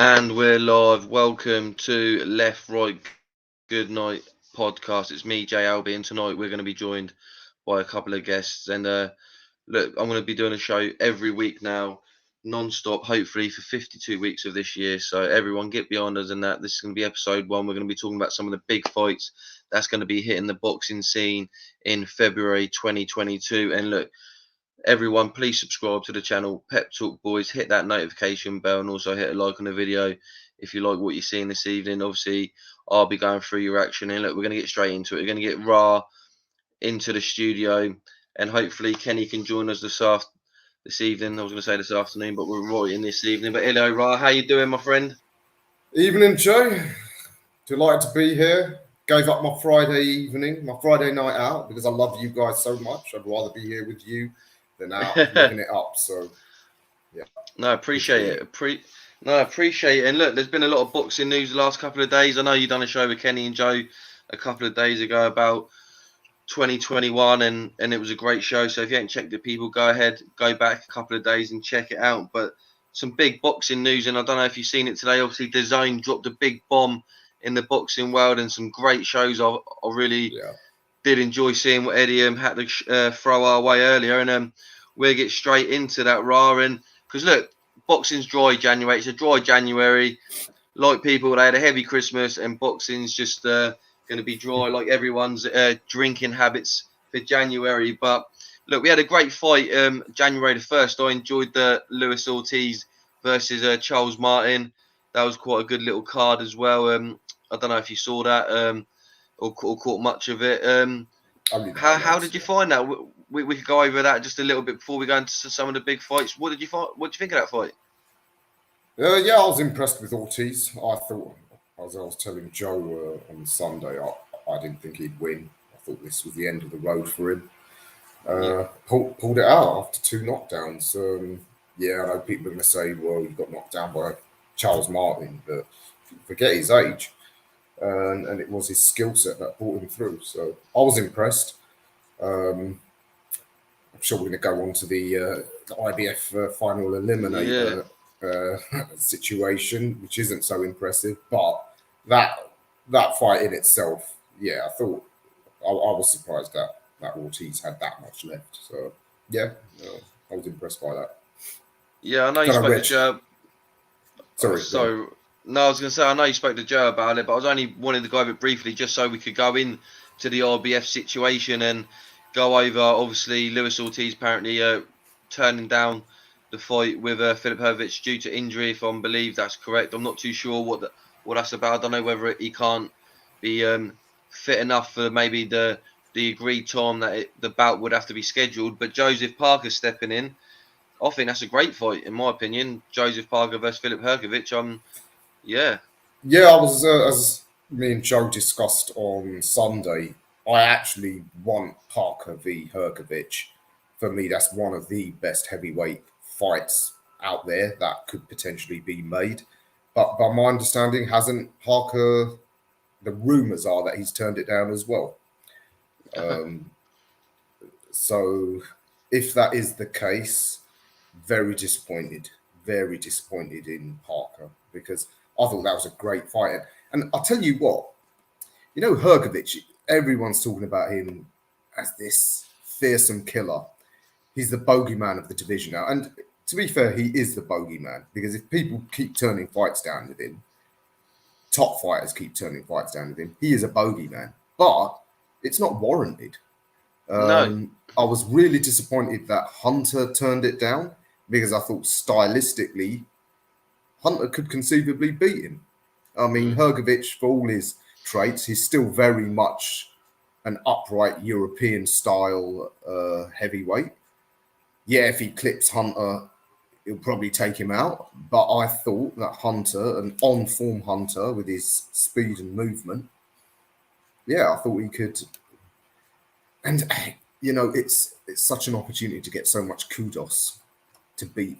And we're live. Welcome to Left, Right, Good Night podcast. It's me, Jay Albie, and tonight we're going to be joined by a couple of guests. And look, I'm going to be doing a show every week now, non-stop, hopefully for 52 weeks of this year. So everyone get behind us and that. This is going to be episode 1. We're going to be talking about some of the big fights that's going to be hitting the boxing scene in February 2022. And look, everyone, please subscribe to the channel, Pep Talk Boys. Hit that notification bell and also hit a like on the video if you like what you're seeing this evening. Obviously, I'll be going through your action. And look, we're going to get straight into it. We're going to get Ra into the studio, and hopefully Kenny can join us this evening. I was going to say this afternoon, but we're right in this evening. But hello, Ra. How you doing, my friend? Evening, Joe. Delighted to be here. Gave up my Friday evening, my Friday night out, because I love you guys so much. I'd rather be here with you than out living it up. So, yeah. No, appreciate it. Appreciate it. And look, there's been a lot of boxing news the last couple of days. I know you done a show with Kenny and Joe a couple of days ago about 2021, and it was a great show. So if you haven't checked it, people, go ahead, go back a couple of days and check it out. But some big boxing news, and I don't know if you've seen it today. Obviously, DAZN dropped a big bomb in the boxing world, and some great shows. I really did enjoy seeing what Eddie had to throw our way earlier, and we'll get straight into that, Ra. And because look, boxing's dry January. It's a dry January. Like people, they had a heavy Christmas, and boxing's just going to be dry, like everyone's drinking habits for January. But look, we had a great fight January the 1st. I enjoyed the Luis Ortiz versus Charles Martin. That was quite a good little card as well. I don't know if you saw that or caught much of it. How did you find that? We could go over that just a little bit before we go into some of the big fights. What did you think of that fight? Yeah, I was impressed with Ortiz. I thought, as I was telling Joe on Sunday, I didn't think he'd win. I thought this was the end of the road for him. Pulled it out after 2 knockdowns. I know people are going to say, well, he got knocked down by Charles Martin, but forget his age. And it was his skill set that brought him through. So I was impressed. I'm sure we're going to go on to the IBF final eliminator situation, which isn't so impressive. But that fight in itself, I thought I was surprised that Ortiz had that much left. So, I was impressed by that. Yeah, I know you spoke to Joe. Sorry. No, I was going to say, I know you spoke to Joe about it, but I was only wanting to go over it briefly just so we could go in to the RBF situation and go over, obviously, Luis Ortiz apparently turning down the fight with Filip Hrgovic due to injury, if I believe that's correct. I'm not too sure what that's about. I don't know whether he can't be fit enough for maybe the agreed time that the bout would have to be scheduled. But Joseph Parker stepping in, I think that's a great fight, in my opinion. Joseph Parker versus Filip Hrgovic. Yeah, I was, as me and Joe discussed on Sunday, I actually want Parker v. Hrgovic. For me, that's one of the best heavyweight fights out there that could potentially be made. But by my understanding, hasn't Parker, the rumours are that he's turned it down as well. So if that is the case, very disappointed in Parker, because I thought that was a great fight. And I'll tell you what, Hrgovic, everyone's talking about him as this fearsome killer. He's the bogeyman of the division now. And to be fair, he is the bogeyman, because if people keep turning fights down with him, top fighters keep turning fights down with him, he is a bogeyman. But it's not warranted. No. I was really disappointed that Hunter turned it down, because I thought stylistically, Hunter could conceivably beat him. I mean, Hrgovic, for all his traits, he's still very much an upright European-style heavyweight. Yeah, if he clips Hunter, he'll probably take him out. But I thought that Hunter, an on-form Hunter with his speed and movement, I thought he could. And, it's such an opportunity to get so much kudos to beat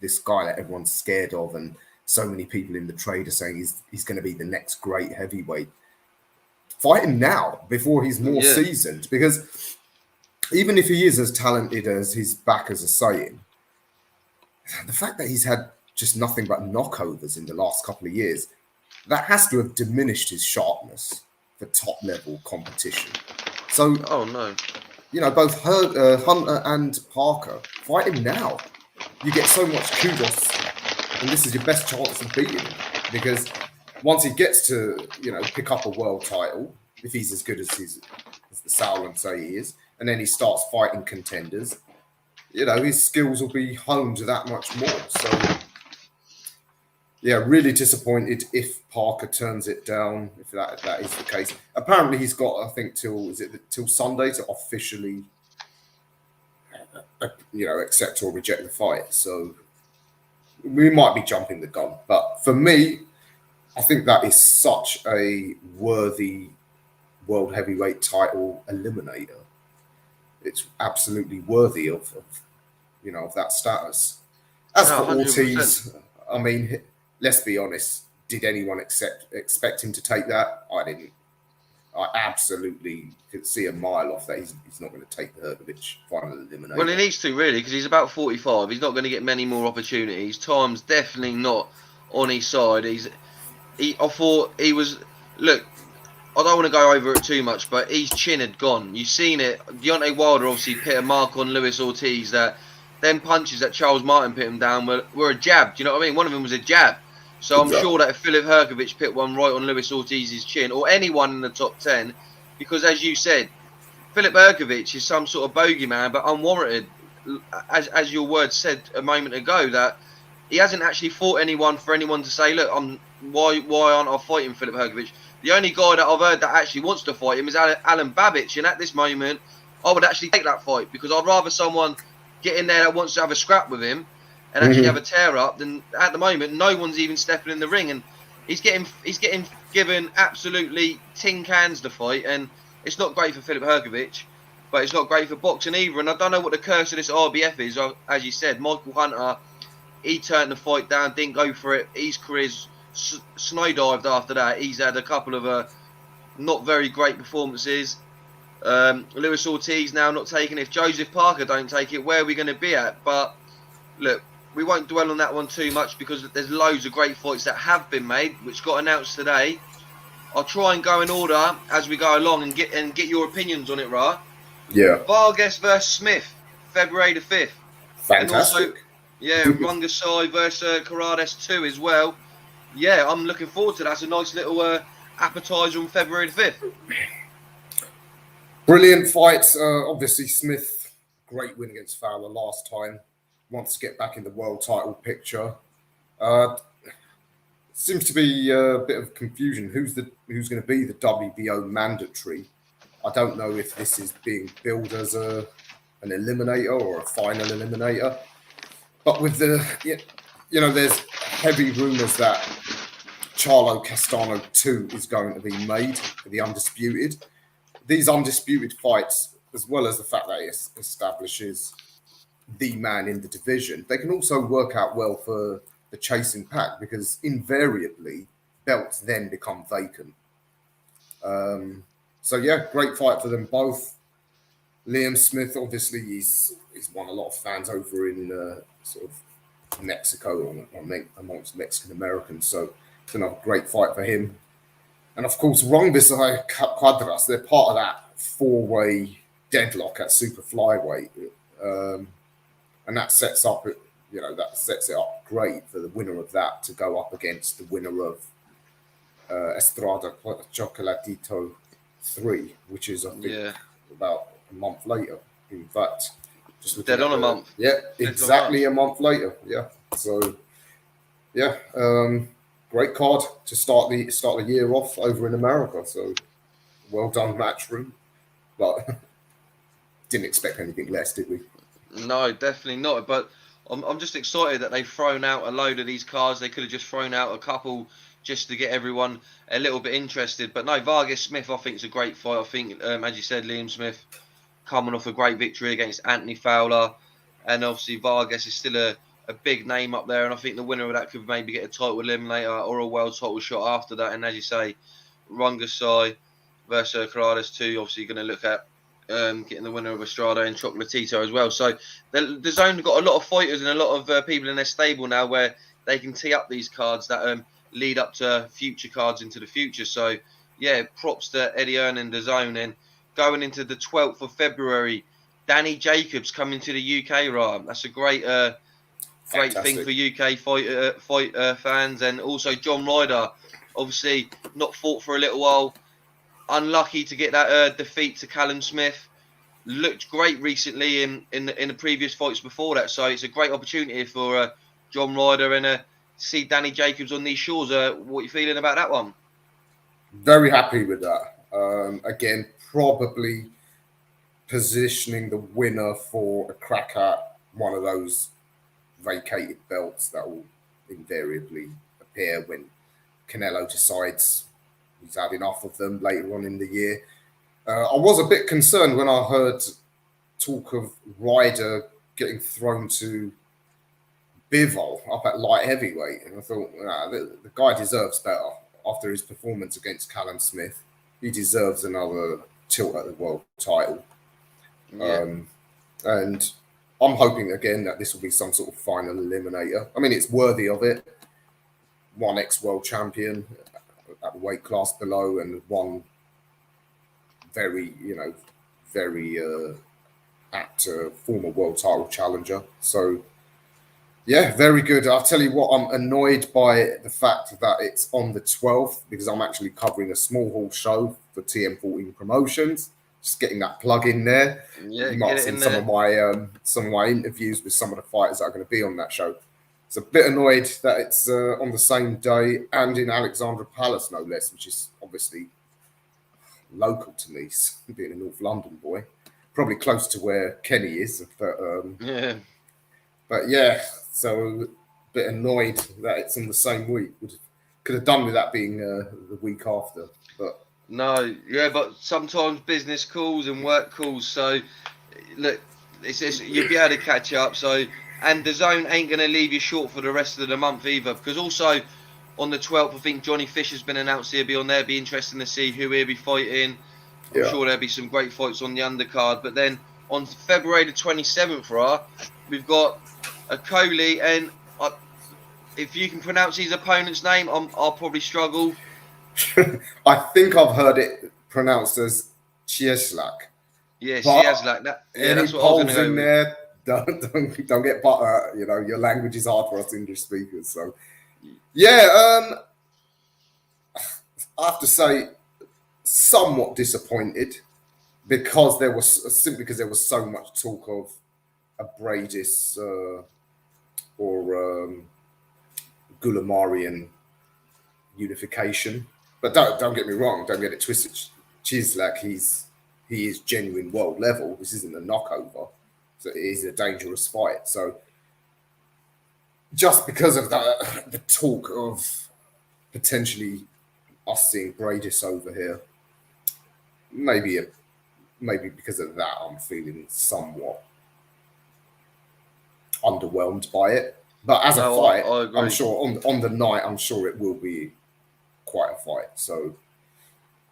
this guy that everyone's scared of, and so many people in the trade are saying he's going to be the next great heavyweight. Fight him now before he's more seasoned, because even if he is as talented as his backers are saying, the fact that he's had just nothing but knockovers in the last couple of years. That has to have diminished his sharpness for top level competition. So, Oh no. Both Hunter and Parker, fight him now. You get so much kudos, and this is your best chance of beating him. Because once he gets to, pick up a world title, if he's as good as the Sauerland say he is, and then he starts fighting contenders, his skills will be honed that much more. So, yeah, really disappointed if Parker turns it down, if that is the case. Apparently, he's got, I think, till Sunday to officially, accept or reject the fight. So we might be jumping the gun. But for me, I think that is such a worthy world heavyweight title eliminator. It's absolutely worthy of that status. As for 100%. Ortiz, I mean, let's be honest. Did anyone expect him to take that? I didn't. I absolutely could see a mile off that he's not going to take the Hrgovic final eliminator. Well, he needs to really, because he's about 45. He's not going to get many more opportunities. Time's definitely not on his side. I thought he was. Look, I don't want to go over it too much, but his chin had gone. You've seen it. Deontay Wilder obviously put a mark on Luis Ortiz. That them punches that Charles Martin put him down were a jab. Do you know what I mean? One of them was a jab. So I'm sure that if Filip Hrgovic put one right on Luis Ortiz's chin, or anyone in the top 10, because as you said, Filip Hrgovic is some sort of bogeyman, but unwarranted. As your words said a moment ago, that he hasn't actually fought anyone for anyone to say, look, why aren't I fighting Filip Hrgovic? The only guy that I've heard that actually wants to fight him is Alan Babic, and at this moment, I would actually take that fight, because I'd rather someone get in there that wants to have a scrap with him and actually have a tear up than at the moment no one's even stepping in the ring, and he's getting given absolutely tin cans to fight, and it's not great for Filip Hrgovic, but it's not great for boxing either. And I don't know what the curse of this RBF is. As you said, Michael Hunter, he turned the fight down, didn't go for it. His career's snowdived after that. He's had a couple of not very great performances. Luis Ortiz now not taking it. If Joseph Parker don't take it, where are we going to be at? But look, we won't dwell on that one too much, because there's loads of great fights that have been made, which got announced today. I'll try and go in order as we go along and get your opinions on it, Ra. Yeah. Vargas versus Smith, February the 5th. Fantastic. And also, Rungasai versus Corrales 2 as well. Yeah, I'm looking forward to that. That's a nice little appetizer on February the 5th. Brilliant fights. Obviously, Smith, great win against Fowler last time. Wants to get back in the world title picture. Seems to be a bit of confusion. Who's going to be the WBO mandatory? I don't know if this is being billed as an eliminator or a final eliminator. But with there's heavy rumours that Charlo Castano 2 is going to be made for the Undisputed. These Undisputed fights, as well as the fact that it establishes the man in the division, they can also work out well for the chasing pack, because invariably belts then become vacant. So yeah, great fight for them both. Liam Smith, obviously, he's won a lot of fans over in sort of Mexico or amongst Mexican Americans. So it's another great fight for him. And of course, Hrgovic Quadras, they're part of that four-way deadlock at super flyweight, and that sets up it up great for the winner of that to go up against the winner of Estrada Chocolatito 3, which is I think about a month later. In fact, just dead on a month. Yeah, exactly a month later. Yeah, so yeah, great card to start the year off over in America. So well done, Matchroom. But didn't expect anything less, did we? No, definitely not. But I'm just excited that they've thrown out a load of these cards. They could have just thrown out a couple just to get everyone a little bit interested. But no, Vargas Smith, I think, is a great fight. I think, as you said, Liam Smith coming off a great victory against Anthony Fowler. And obviously, Vargas is still a big name up there. And I think the winner of that could maybe get a title eliminator or a world title shot after that. And as you say, Rungasai versus Corrales 2, obviously going to look at getting the winner of Estrada and Chocolatito as well. So the zone got a lot of fighters and a lot of people in their stable now where they can tee up these cards that lead up to future cards into the future. So, yeah, props to Eddie Hearn and DAZN. And going into the 12th of February, Danny Jacobs coming to the UK, right? That's a great thing for UK fight fans. And also John Ryder, obviously not fought for a little while. Unlucky to get that defeat to Callum Smith. Looked great recently in the previous fights before that. So it's a great opportunity for John Ryder and see Danny Jacobs on these shores. What are you feeling about that one? Very happy with that. Again, probably positioning the winner for a crack at one of those vacated belts that will invariably appear when Canelo decides he's had enough of them later on in the year. I was a bit concerned when I heard talk of Ryder getting thrown to Bivol up at light heavyweight, and I thought, the guy deserves better after his performance against Callum Smith. He deserves another tilt at the world title. Yeah. And I'm hoping again that this will be some sort of final eliminator. I mean, it's worthy of it. One ex-world champion at the weight class below, and one very apt former world title challenger. So, yeah, very good. I'll tell you what, I'm annoyed by the fact that it's on the 12th because I'm actually covering a small hall show for TM14 Promotions. Just getting that plug in there. Yeah, you might have seen some of my interviews with some of the fighters that are going to be on that show. It's a bit annoyed that it's on the same day and in Alexandra Palace, no less, which is obviously local to me, being a North London boy. Probably close to where Kenny is, but yeah. But yeah, so a bit annoyed that it's in the same week. Could have done with that being the week after, but no, yeah, but sometimes business calls and work calls. So look, you'll be able to catch up. So, and DAZN ain't going to leave you short for the rest of the month either, because also on the 12th, I think Johnny Fisher's been announced he'll be on there. Be interesting to see who he'll be fighting. I'm sure there'll be some great fights on the undercard. But then on February the 27th, we've got a Coley, and if you can pronounce his opponent's name, I'll probably struggle. I think I've heard it pronounced as Cieslak. Yeah, Cieslak. That's what I was going to go with. Don't get butter. You know, your language is hard for us English speakers. So, yeah, I have to say, somewhat disappointed because there was so much talk of a Bradis or Gulamarian unification. But don't get me wrong, don't get it twisted. Cieslak, he is genuine world level. This isn't a knockover, so it is a dangerous fight. So just because of the talk of potentially us seeing Bradis over here, maybe because of that, I'm feeling somewhat underwhelmed by it. But as a fight, I'm sure on the night, I'm sure it will be quite a fight. So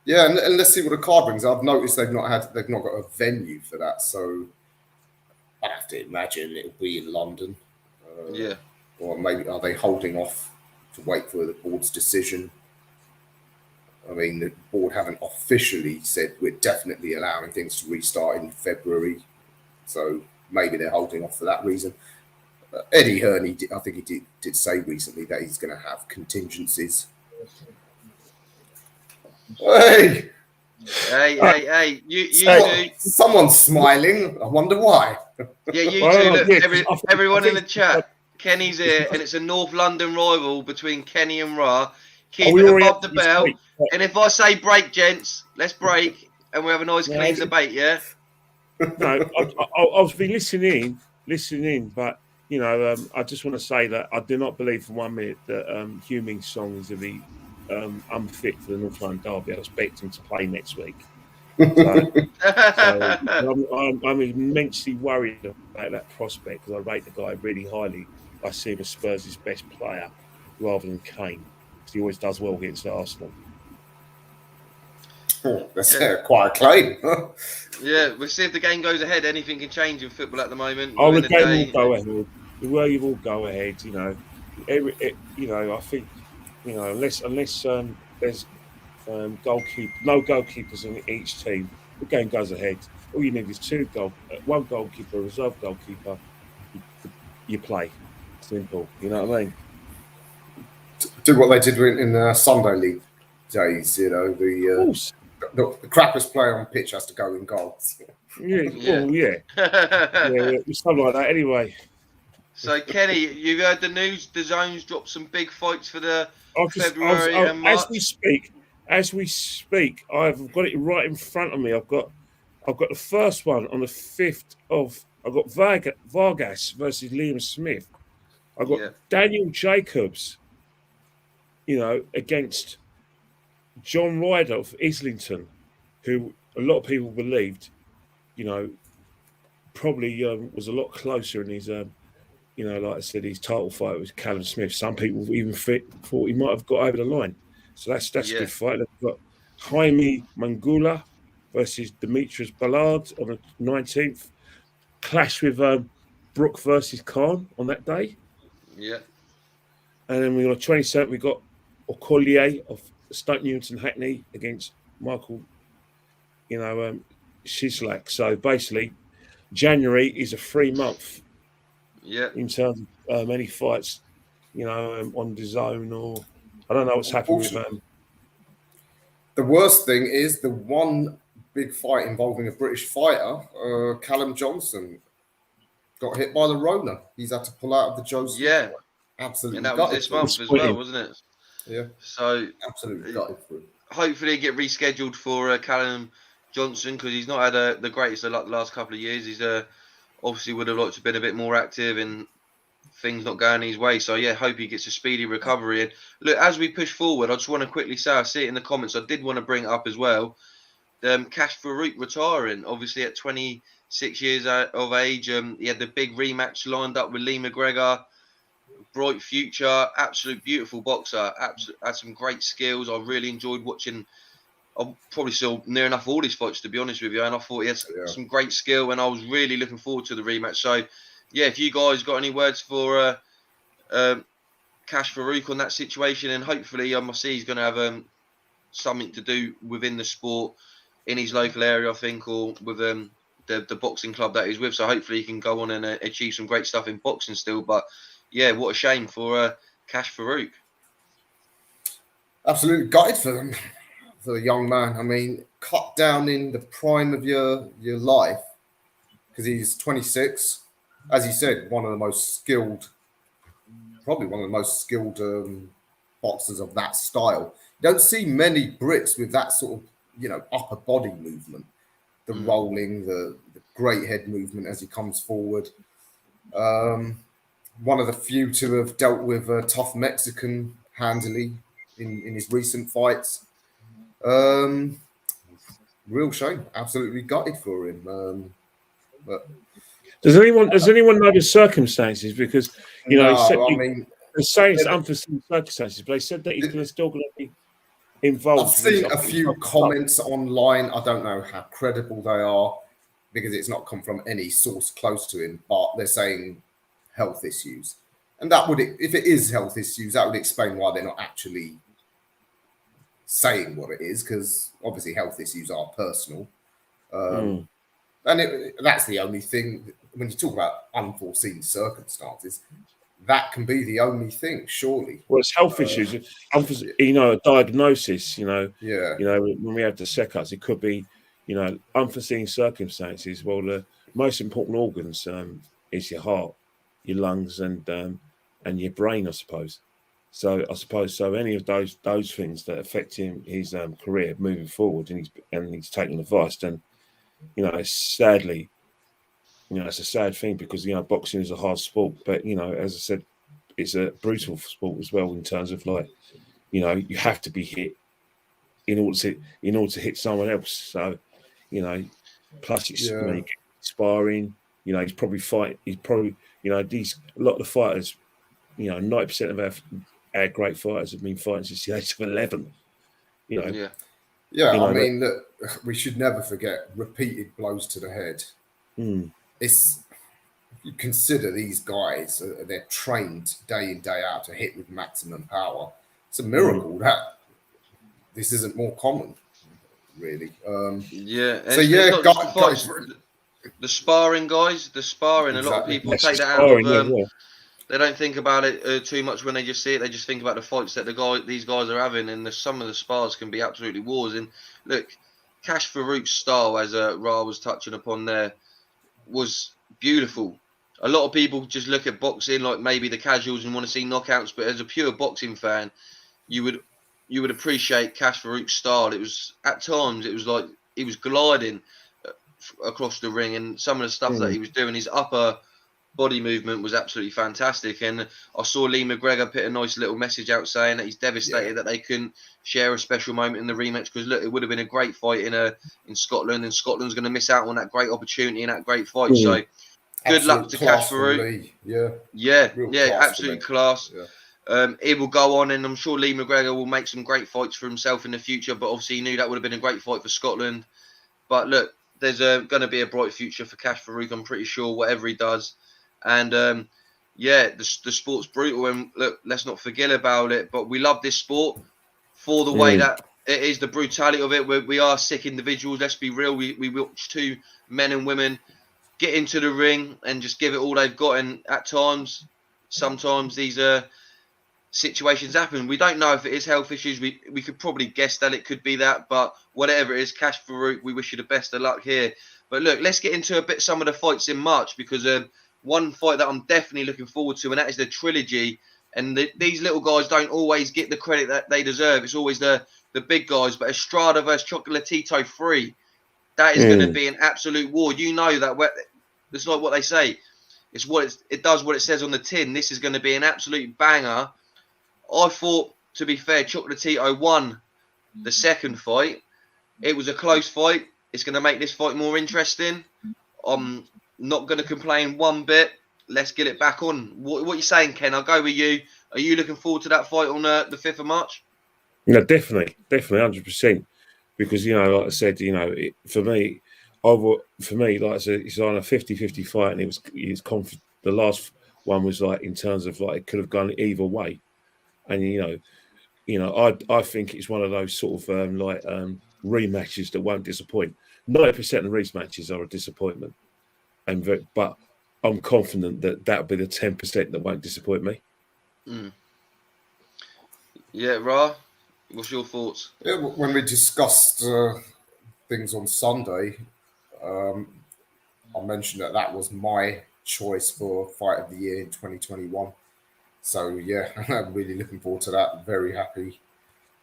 yeah, and let's see what the card brings. I've noticed they've not got a venue for that, so I have to imagine it'll be in London. Yeah. Or maybe are they holding off to wait for the board's decision? I mean, the board haven't officially said we're definitely allowing things to restart in February, so maybe they're holding off for that reason. Eddie Hearn, I think he did say recently that he's going to have contingencies. Hey! You two. Someone's smiling. I wonder why. Yeah, you two. Look, everyone in the chat. Kenny's here, and it's a North London rival between Kenny and Ra. Keep it above the belt. And if I say break, gents, let's break, and we have a nice clean debate, yeah? No, I've been listening, but, you know, I just want to say that I do not believe for 1 minute that Hugh Ming's song is going to be unfit for the North London Derby. I expect him to play next week. So I'm immensely worried about that prospect because I rate the guy really highly. I see him as Spurs' best player rather than Kane, because he always does well against Arsenal. Oh, that's quite a claim. Yeah, we'll see if the game goes ahead. Anything can change in football at the moment. Oh, the game will go ahead. The way you will go ahead, you know. I think, unless there's no goalkeepers in each team, the game goes ahead. All you need is one goalkeeper, a reserve goalkeeper. You play. Simple. You know what I mean? Do what they did in the Sunday League days. Of course. The crappiest player on pitch has to go in goal. Yeah. Well, yeah. Something like that. Anyway. So Kenny, you heard the news? The Zones dropped some big fights for the February and March. As we speak, I've got it right in front of me. I've got the first one on the 5th of. I've got Vargas versus Liam Smith. I've got Daniel Jacobs, against John Ryder of Islington, who a lot of people believed, probably was a lot closer in his, like I said, his title fight with Callum Smith. Some people even thought he might have got over the line. So that's a good fight. They've got Jaime Mangula versus Demetrius Ballard on the 19th. Clash with Brook versus Khan on that day. Yeah. And then we got 27th, we got Okolie of Stoke Newington Hackney against Michael, Shislak. So basically, January is a free month. Yeah. In terms of any fights, on the Zone, or I don't know what's happening with them. The worst thing is the one big fight involving a British fighter, Callum Johnson, got hit by the Rona. He's had to pull out of the Joseph. Yeah. Absolutely. And that was this month as well, wasn't it? Yeah. So absolutely gutted for him. Hopefully he get rescheduled for Callum Johnson, because he's not had the greatest of luck the last couple of years. He's obviously would have liked to have been a bit more active, and things not going his way. So yeah, hope he gets a speedy recovery. And look, as we push forward, I just want to quickly say, I see it in the comments, I did want to bring it up as well. Cash Farouk retiring, obviously at 26 years of age. He had the big rematch lined up with Lee McGregor. Bright future, absolute beautiful boxer. Had some great skills. I really enjoyed watching. I probably saw near enough all his fights, to be honest with you, and I thought he had some great skill, and I was really looking forward to the rematch. So, yeah, if you guys got any words for Cash Farouk on that situation, and hopefully I see he's going to have something to do within the sport in his local area, I think, or with the boxing club that he's with. So hopefully he can go on and achieve some great stuff in boxing still. But yeah, what a shame for Cash Farouk. Absolutely gutted for them. For the young man, I mean, cut down in the prime of your life, because he's 26, as you said, probably one of the most skilled boxers of that style. You don't see many Brits with that sort of, upper body movement, the rolling, the great head movement as he comes forward. One of the few to have dealt with a tough Mexican handily in his recent fights. Real shame. Absolutely gutted for him. But does anyone know the circumstances? Because they're saying it's unforeseen circumstances, but they said that he's still going to be involved. I've seen a few comments online. I don't know how credible they are, because it's not come from any source close to him. But they're saying health issues, and that would, if it is health issues, that would explain why they're not actually saying what it is, because obviously health issues are personal, and that's the only thing. When you talk about unforeseen circumstances, that can be the only thing, surely. Well, it's health issues, a diagnosis. When we have the check-ups, it could be, unforeseen circumstances. Well, the most important organs is your heart, your lungs, and your brain, I suppose. So I suppose any of those things that affect his career moving forward, and he's taking advice, then sadly, it's a sad thing, because boxing is a hard sport, but as I said, it's a brutal sport as well, in terms of you have to be hit in order to hit someone else. So plus it's sparring. He's probably these a lot of the fighters, 90% of our great fighters have been fighting since the age of 11. I mean, we should never forget repeated blows to the head. It's you consider these guys, they're trained day in, day out to hit with maximum power. It's a miracle that this isn't more common, really. Yeah, and So it's yeah, not just the fights, guys, the sparring, guys. The sparring. A lot of exactly. people That's take the that out of. sparring as well. They don't think about it too much when they just see it. They just think about the fights that these guys are having, and some of the spars can be absolutely wars. And look, Cash Farouk's style, as Ra was touching upon there, was beautiful. A lot of people just look at boxing like maybe the casuals and want to see knockouts, but as a pure boxing fan, you would appreciate Cash Farouk's style. It was at times it was like he was gliding across the ring, and some of the stuff that he was doing, his upper body movement was absolutely fantastic. And I saw Lee McGregor put a nice little message out saying that he's devastated that they couldn't share a special moment in the rematch, because look, it would have been a great fight in Scotland, and Scotland's going to miss out on that great opportunity and that great fight. So good luck to Cash Farouk. Yeah, absolute class. He will go on, and I'm sure Lee McGregor will make some great fights for himself in the future, but obviously he knew that would have been a great fight for Scotland. But look, there's going to be a bright future for Cash Farouk, I'm pretty sure, whatever he does. And the sport's brutal, and look, let's not forget about it. But we love this sport for the way that it is, the brutality of it. We are sick individuals. Let's be real. We watch two men and women get into the ring and just give it all they've got. And at times, sometimes these situations happen. We don't know if it is health issues. We could probably guess that it could be that. But whatever it is, Cash Farouk, we wish you the best of luck here. But look, let's get into some of the fights in March, because one fight that I'm definitely looking forward to, and that is the trilogy. And these little guys don't always get the credit that they deserve. It's always the big guys. But Estrada versus Chocolatito 3, that is going to be an absolute war. You know that. It's like what they say. It does what it says on the tin. This is going to be an absolute banger. I thought, to be fair, Chocolatito won the second fight. It was a close fight. It's going to make this fight more interesting. Not going to complain one bit. Let's get it back on. What are you saying, Ken? I'll go with you. Are you looking forward to that fight on the 5th of March? No, definitely, 100%. Because, like I said, for me, like I said, it's on a 50-50 fight, and it's confident. The last one was like, in terms of like, it could have gone either way. And, I think it's one of those sort of rematches that won't disappoint. 90% of rematches are a disappointment. But I'm confident that that'll be the 10% that won't disappoint me. Yeah, Ra, what's your thoughts? Yeah, when we discussed things on Sunday, I mentioned that was my choice for Fight of the Year in 2021. So yeah, I'm really looking forward to that. Very happy.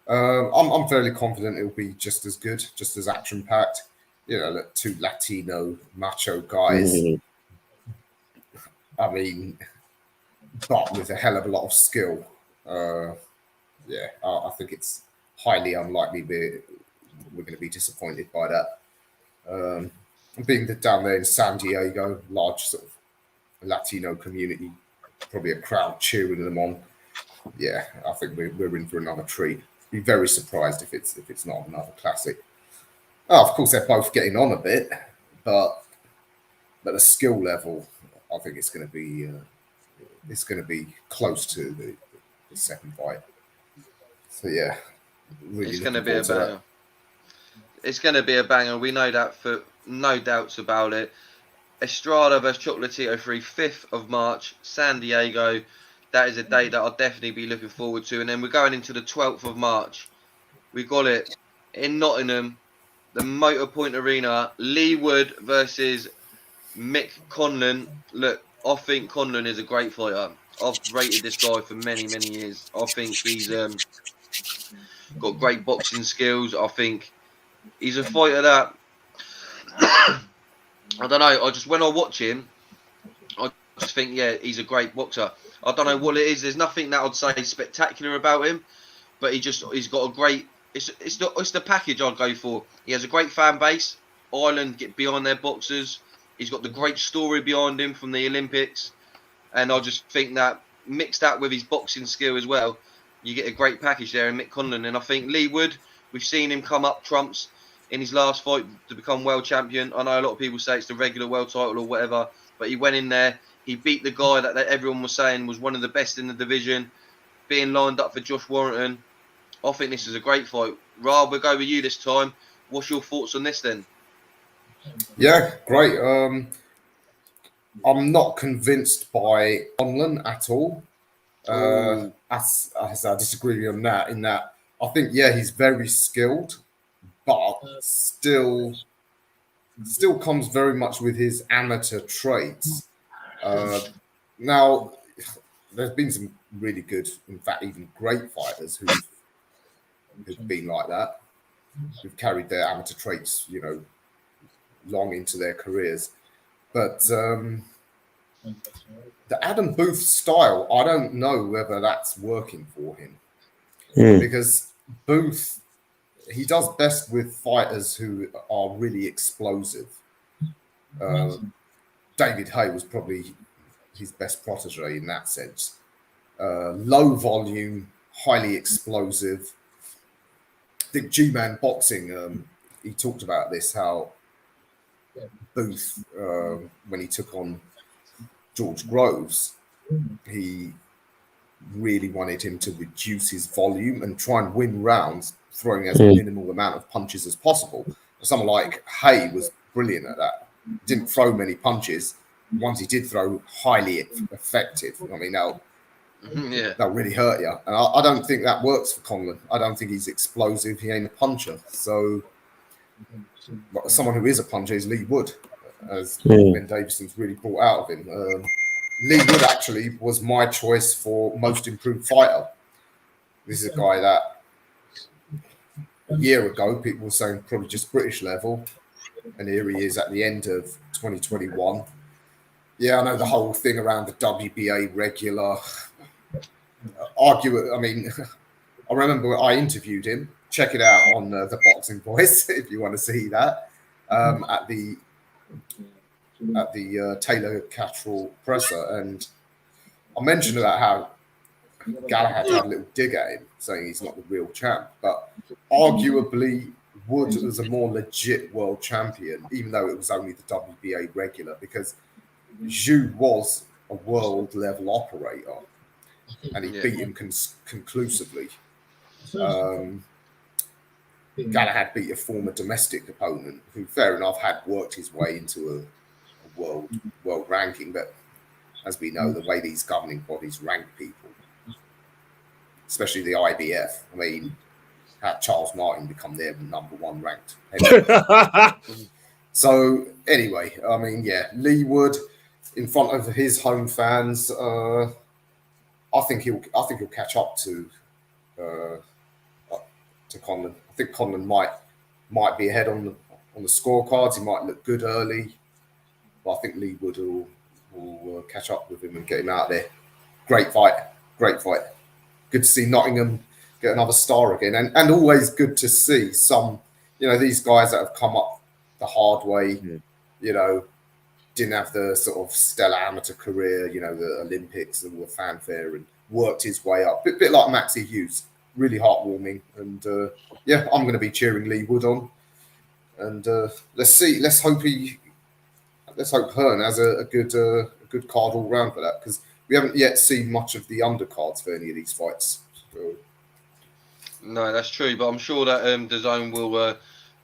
I'm fairly confident it'll be just as good, just as action-packed. Two Latino macho guys. I mean, but with a hell of a lot of skill. I think it's highly unlikely we're going to be disappointed by that. Being down there in San Diego, large sort of Latino community, probably a crowd cheering them on. Yeah, I think we're in for another treat. Be very surprised if it's not another classic. Of course, they're both getting on a bit, but the skill level, I think it's going to be close to the second fight. So yeah, really it's going to be a banger. It's going to be a banger. We know that, for no doubts about it. Estrada versus Chocolatito 3, 5th of March, San Diego. That is a day that I'll definitely be looking forward to. And then we're going into the 12th of March. We got it in Nottingham, the Motor Point Arena. Lee Wood versus Mick Conlon. Look, I think Conlon is a great fighter. I've rated this guy for many, many years. I think he's got great boxing skills. I think he's a fighter that I don't know. When I watch him, I just think, yeah, he's a great boxer. I don't know what it is. There's nothing that I'd say spectacular about him, but he's got a great. It's the package I'd go for. He has a great fan base. Ireland get behind their boxers. He's got the great story behind him from the Olympics, and I just think that mix that with his boxing skill as well, you get a great package there in Mick Conlon. And I think Lee Wood, we've seen him come up trumps in his last fight to become world champion. I know a lot of people say it's the regular world title or whatever. but he went in there. He beat the guy that everyone was saying was one of the best in the division, being lined up for Josh Warrington. I think this is a great fight. Ra, we'll go with you this time. What's your thoughts on this then? Yeah, great. I'm not convinced by Conlon at all. As I disagree on that, in that I think, yeah, he's very skilled, but still comes very much with his amateur traits. Now, there's been some really good, in fact, even great fighters who've been like that, who've carried their amateur traits, long into their careers. But the Adam Booth style, I don't know whether that's working for him. Because Booth, he does best with fighters who are really explosive. David Haye was probably his best protege in that sense. Low volume, highly explosive. I think G-Man Boxing, he talked about this, how Booth, when he took on George Groves, he really wanted him to reduce his volume and try and win rounds, throwing as minimal amount of punches as possible. Someone like Haye was brilliant at that. Didn't throw many punches. Ones he did throw, highly effective. I mean, they'll really hurt you. And I don't think that works for Conlon. I don't think he's explosive. He ain't a puncher. So someone who is a puncher is Lee Wood, as Ben Davison's really brought out of him. Lee Wood actually was my choice for most improved fighter. This is a guy that a year ago people were saying probably just British level, and here he is at the end of 2021. Yeah, I know the whole thing around the WBA regular. I mean, I remember I interviewed him. Check it out on the Boxing Voice if you want to see that at the Taylor Catterall presser, and I mentioned about how Galahad had a little dig at him, saying he's not the real champ, but arguably Wood was a more legit world champion, even though it was only the WBA regular, because Zhu was a world level operator, and he beat him conclusively. Galahad beat a former domestic opponent who, fair enough, had worked his way into a world ranking, but as we know, the way these governing bodies rank people, especially the IBF, I mean, had Charles Martin become their number one ranked heavyweight. So anyway, I mean, yeah, Lee Wood in front of his home fans, I think he'll catch up to Conlon. I think Conlon might be ahead on the scorecards. He might look good early, but I think Lee Wood will catch up with him and get him out there. Great fight. Good to see Nottingham get another star again, and always good to see some, these guys that have come up the hard way, didn't have the sort of stellar amateur career, the Olympics and the fanfare, and worked his way up. Bit like Maxie Hughes. Really heartwarming, and I'm going to be cheering Lee Wood on, and let's see. Let's hope Hearn has a good card all round for that, because we haven't yet seen much of the undercards for any of these fights. So. No, that's true, but I'm sure that DAZN will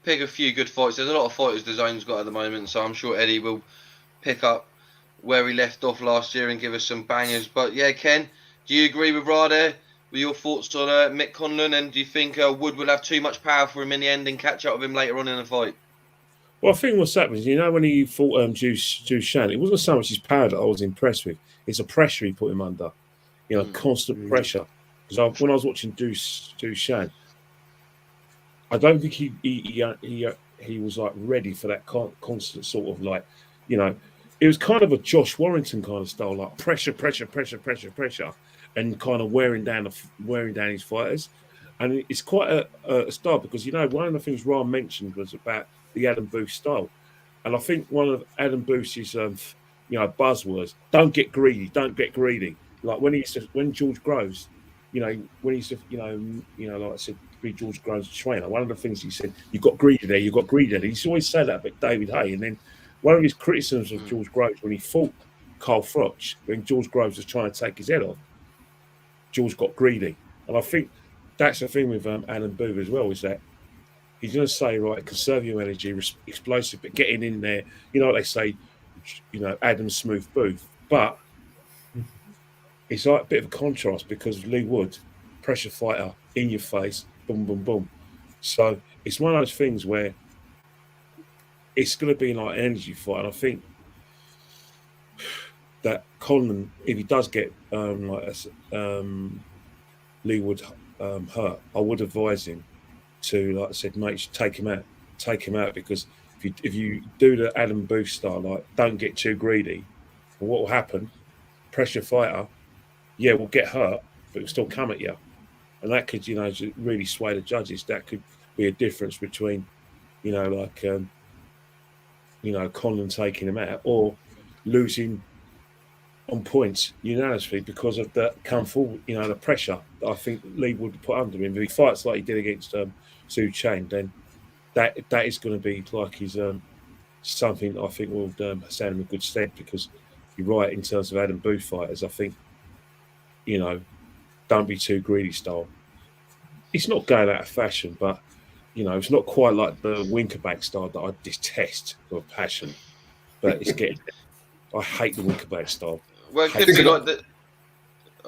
pick a few good fights. There's a lot of fighters DAZN's got at the moment, so I'm sure Eddie will pick up where he left off last year and give us some bangers. But yeah, Ken, do you agree with Ra there? With your thoughts on Mick Conlon, and do you think Wood will have too much power for him in the end and catch up with him later on in the fight? Well, I think what's happened, when he fought Shan, it wasn't so much his power that I was impressed with. It's the pressure he put him under, constant pressure. Because when I was watching Shan, I don't think he was like ready for that constant sort of like, it was kind of a Josh Warrington kind of style, like pressure, and kind of wearing down his fighters. And it's quite a style, because one of the things Ra mentioned was about the Adam Booth style, and I think one of Adam Booth's buzzwords: don't get greedy. Like when George Groves, when he used to, like I said, be George Groves' trainer. One of the things he said: you got greedy there. He used to always say that about David Haye, and then one of his criticisms of George Groves when he fought Carl Froch, when George Groves was trying to take his head off, George got greedy. And I think that's the thing with Alan Booth as well, is that he's going to say, right, conserve your energy, explosive, but getting in there, what they say, Adam Smooth Booth. But it's like a bit of a contrast because Lee Wood, pressure fighter, in your face, boom, boom, boom. So it's one of those things where it's going to be like an energy fight. And I think that Conlon, if he does get Lee Wood hurt, I would advise him to, like I said, mate, take him out, because if you do the Adam Booth style, like don't get too greedy, and what will happen? Pressure fighter, will get hurt, but it'll still come at you, and that could really sway the judges. That could be a difference between Conlon taking him out or losing on points unanimously because of the come forward, the pressure that I think Lee would put under him. If he fights like he did against Su Chang, then that is going to be like his something I think will stand him in good stead, because you're right in terms of Adam Booth fighters. I think don't be too greedy style. It's not going out of fashion, but it's not quite like the Winkerback style that I detest with passion. But it's getting. I hate the Winkerback style. Well, it could be like the.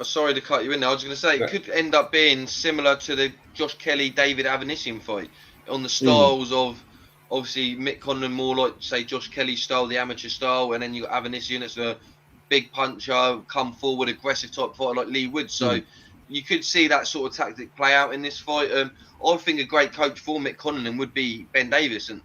Sorry to cut you in there. I was going to say it could end up being similar to the Josh Kelly David Avanesian fight on the styles of obviously Mick Conlon, more like say Josh Kelly style, the amateur style, and then you got Avanesian, it's a big puncher, come forward, aggressive type fighter like Lee Wood. So you could see that sort of tactic play out in this fight. I think a great coach for Mick Conlon would be Ben Davison,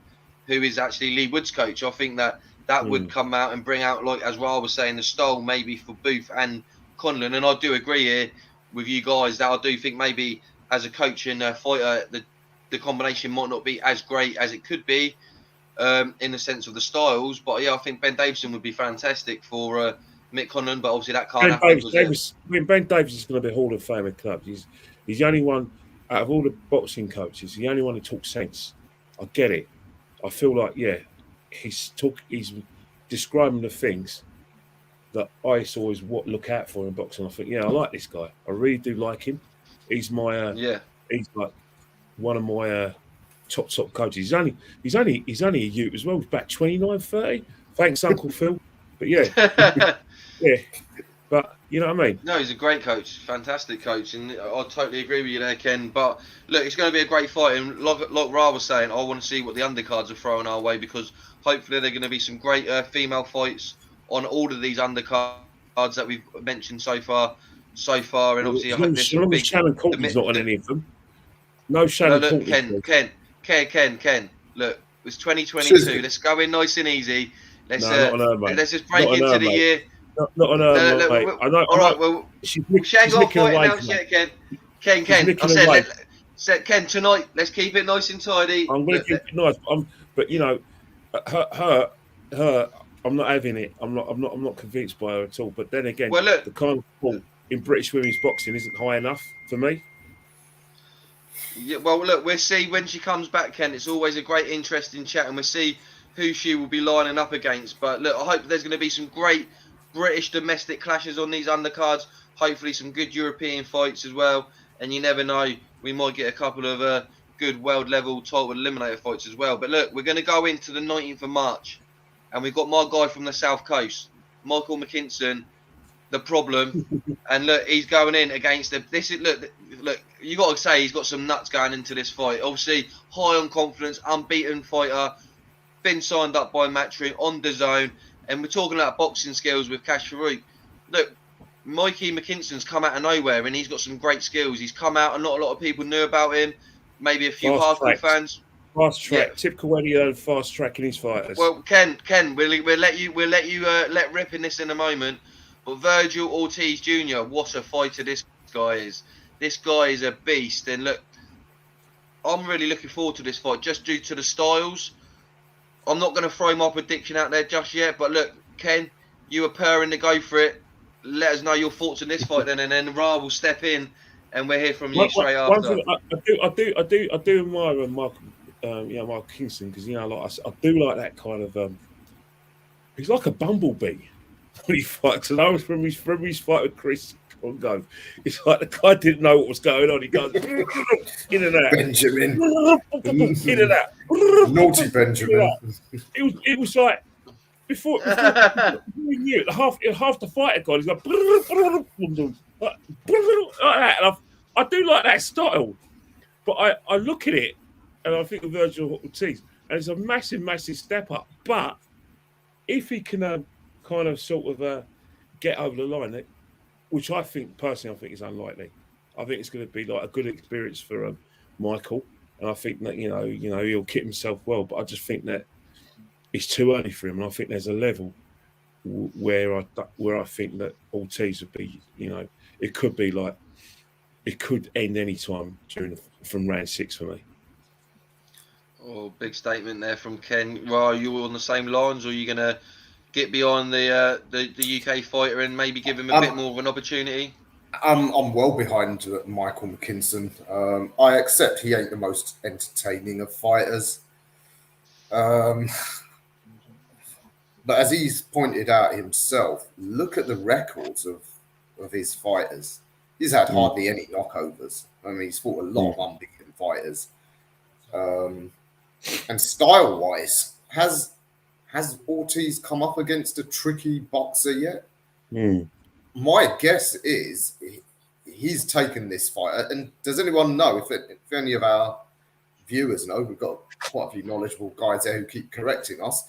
who is actually Lee Wood's coach. I think that would come out and bring out, like as Ra was saying, the style maybe for Booth and Conlon. And I do agree here with you guys that I do think maybe as a coach and a fighter, the combination might not be as great as it could be in the sense of the styles. But yeah, I think Ben Davison would be fantastic for Mick Conlon, but obviously that can't happen. Ben Davis is going to be a Hall of Fame of clubs. He's the only one out of all the boxing coaches, the only one who talks sense. I get it. I feel like he's describing the things that I used to always look out for in boxing. I think, I like this guy. I really do like him. He's my he's like one of my top coaches. He's only a youth as well. He's back 29, 30. Thanks, Uncle Phil. But but you know what I mean? No, he's a great coach, fantastic coach, and I totally agree with you there, Ken. But look, it's going to be a great fight, and like Ra was saying, I want to see what the undercards are throwing our way, because hopefully there are going to be some great female fights on all of these undercards that we've mentioned so far, and obviously I hope this will be. Shannon Courtney's not on any of them. No Shannon Courtney. Ken. Look, it's 2022. Let's go in nice and easy. Let's just break into the year. Not on her, mate. I know. All right, well, she ain't got a fight announced yet, Ken. Ken, I said, Ken, tonight, let's keep it nice and tidy. I'm going to keep it nice, but her, I'm not having it. I'm not convinced by her at all. But then again, the kind of sport in British women's boxing isn't high enough for me. Yeah, well, look, we'll see when she comes back, Ken. It's always a great, interesting chat, and we'll see who she will be lining up against. But look, I hope there's going to be some great British domestic clashes on these undercards. Hopefully some good European fights as well. And you never know, we might get a couple of good world level title eliminator fights as well. But look, we're going to go into the 19th of March. And we've got my guy from the South Coast, Michael McKinson, the problem. And look, he's going in against look, you got to say he's got some nuts going into this fight. Obviously, high on confidence, unbeaten fighter, been signed up by Matchroom on DAZN. And we're talking about boxing skills with Cash Farouk. Look, Mikey McKinson's come out of nowhere, and he's got some great skills. He's come out, and not a lot of people knew about him. Maybe a few hardcore fans. Fast track. Typical when he earned fast track in his fighters. Well, Ken, we'll let you let rip in this in a moment. But Virgil Ortiz Jr., what a fighter this guy is. This guy is a beast. And look, I'm really looking forward to this fight just due to the styles. I'm not going to throw my prediction out there just yet, but look, Ken, you were purring to go for it. Let us know your thoughts on this fight, then, and then Ra will step in, and we'll hear from you straight after. I do admire Mark Kingston, because like I do like that kind of He's like a bumblebee when he fights. And I was from his fight with Chris Congo. It's like the guy didn't know what was going on. He goes in and out. Benjamin. In and out. Naughty Benjamin. It was like before we knew it, half the fight had gone. He's like that. And I do like that style, but I look at it and I think of Virgil Ortiz, and it's a massive, massive step up. But if he can kind of sort of get over the line, which I think personally is unlikely. I think it's going to be like a good experience for Michael, and I think that you know he'll kit himself well. But I just think that it's too early for him, and I think there's a level where I think that Ortiz would be. It could be like it could end any time from round 6 for me. Oh, big statement there from Ken. Well, are you on the same lines, or are you going to get beyond the UK fighter and maybe give him a bit more of an opportunity? I'm well behind Michael McKinson. I accept he ain't the most entertaining of fighters. But as he's pointed out himself, look at the records of his fighters. He's had hardly any knockovers. I mean, he's fought a lot of unbeaten fighters. And style-wise, has Ortiz come up against a tricky boxer yet? My guess is he's taken this fight. And does anyone know, if any of our viewers know, we've got quite a few knowledgeable guys there who keep correcting us,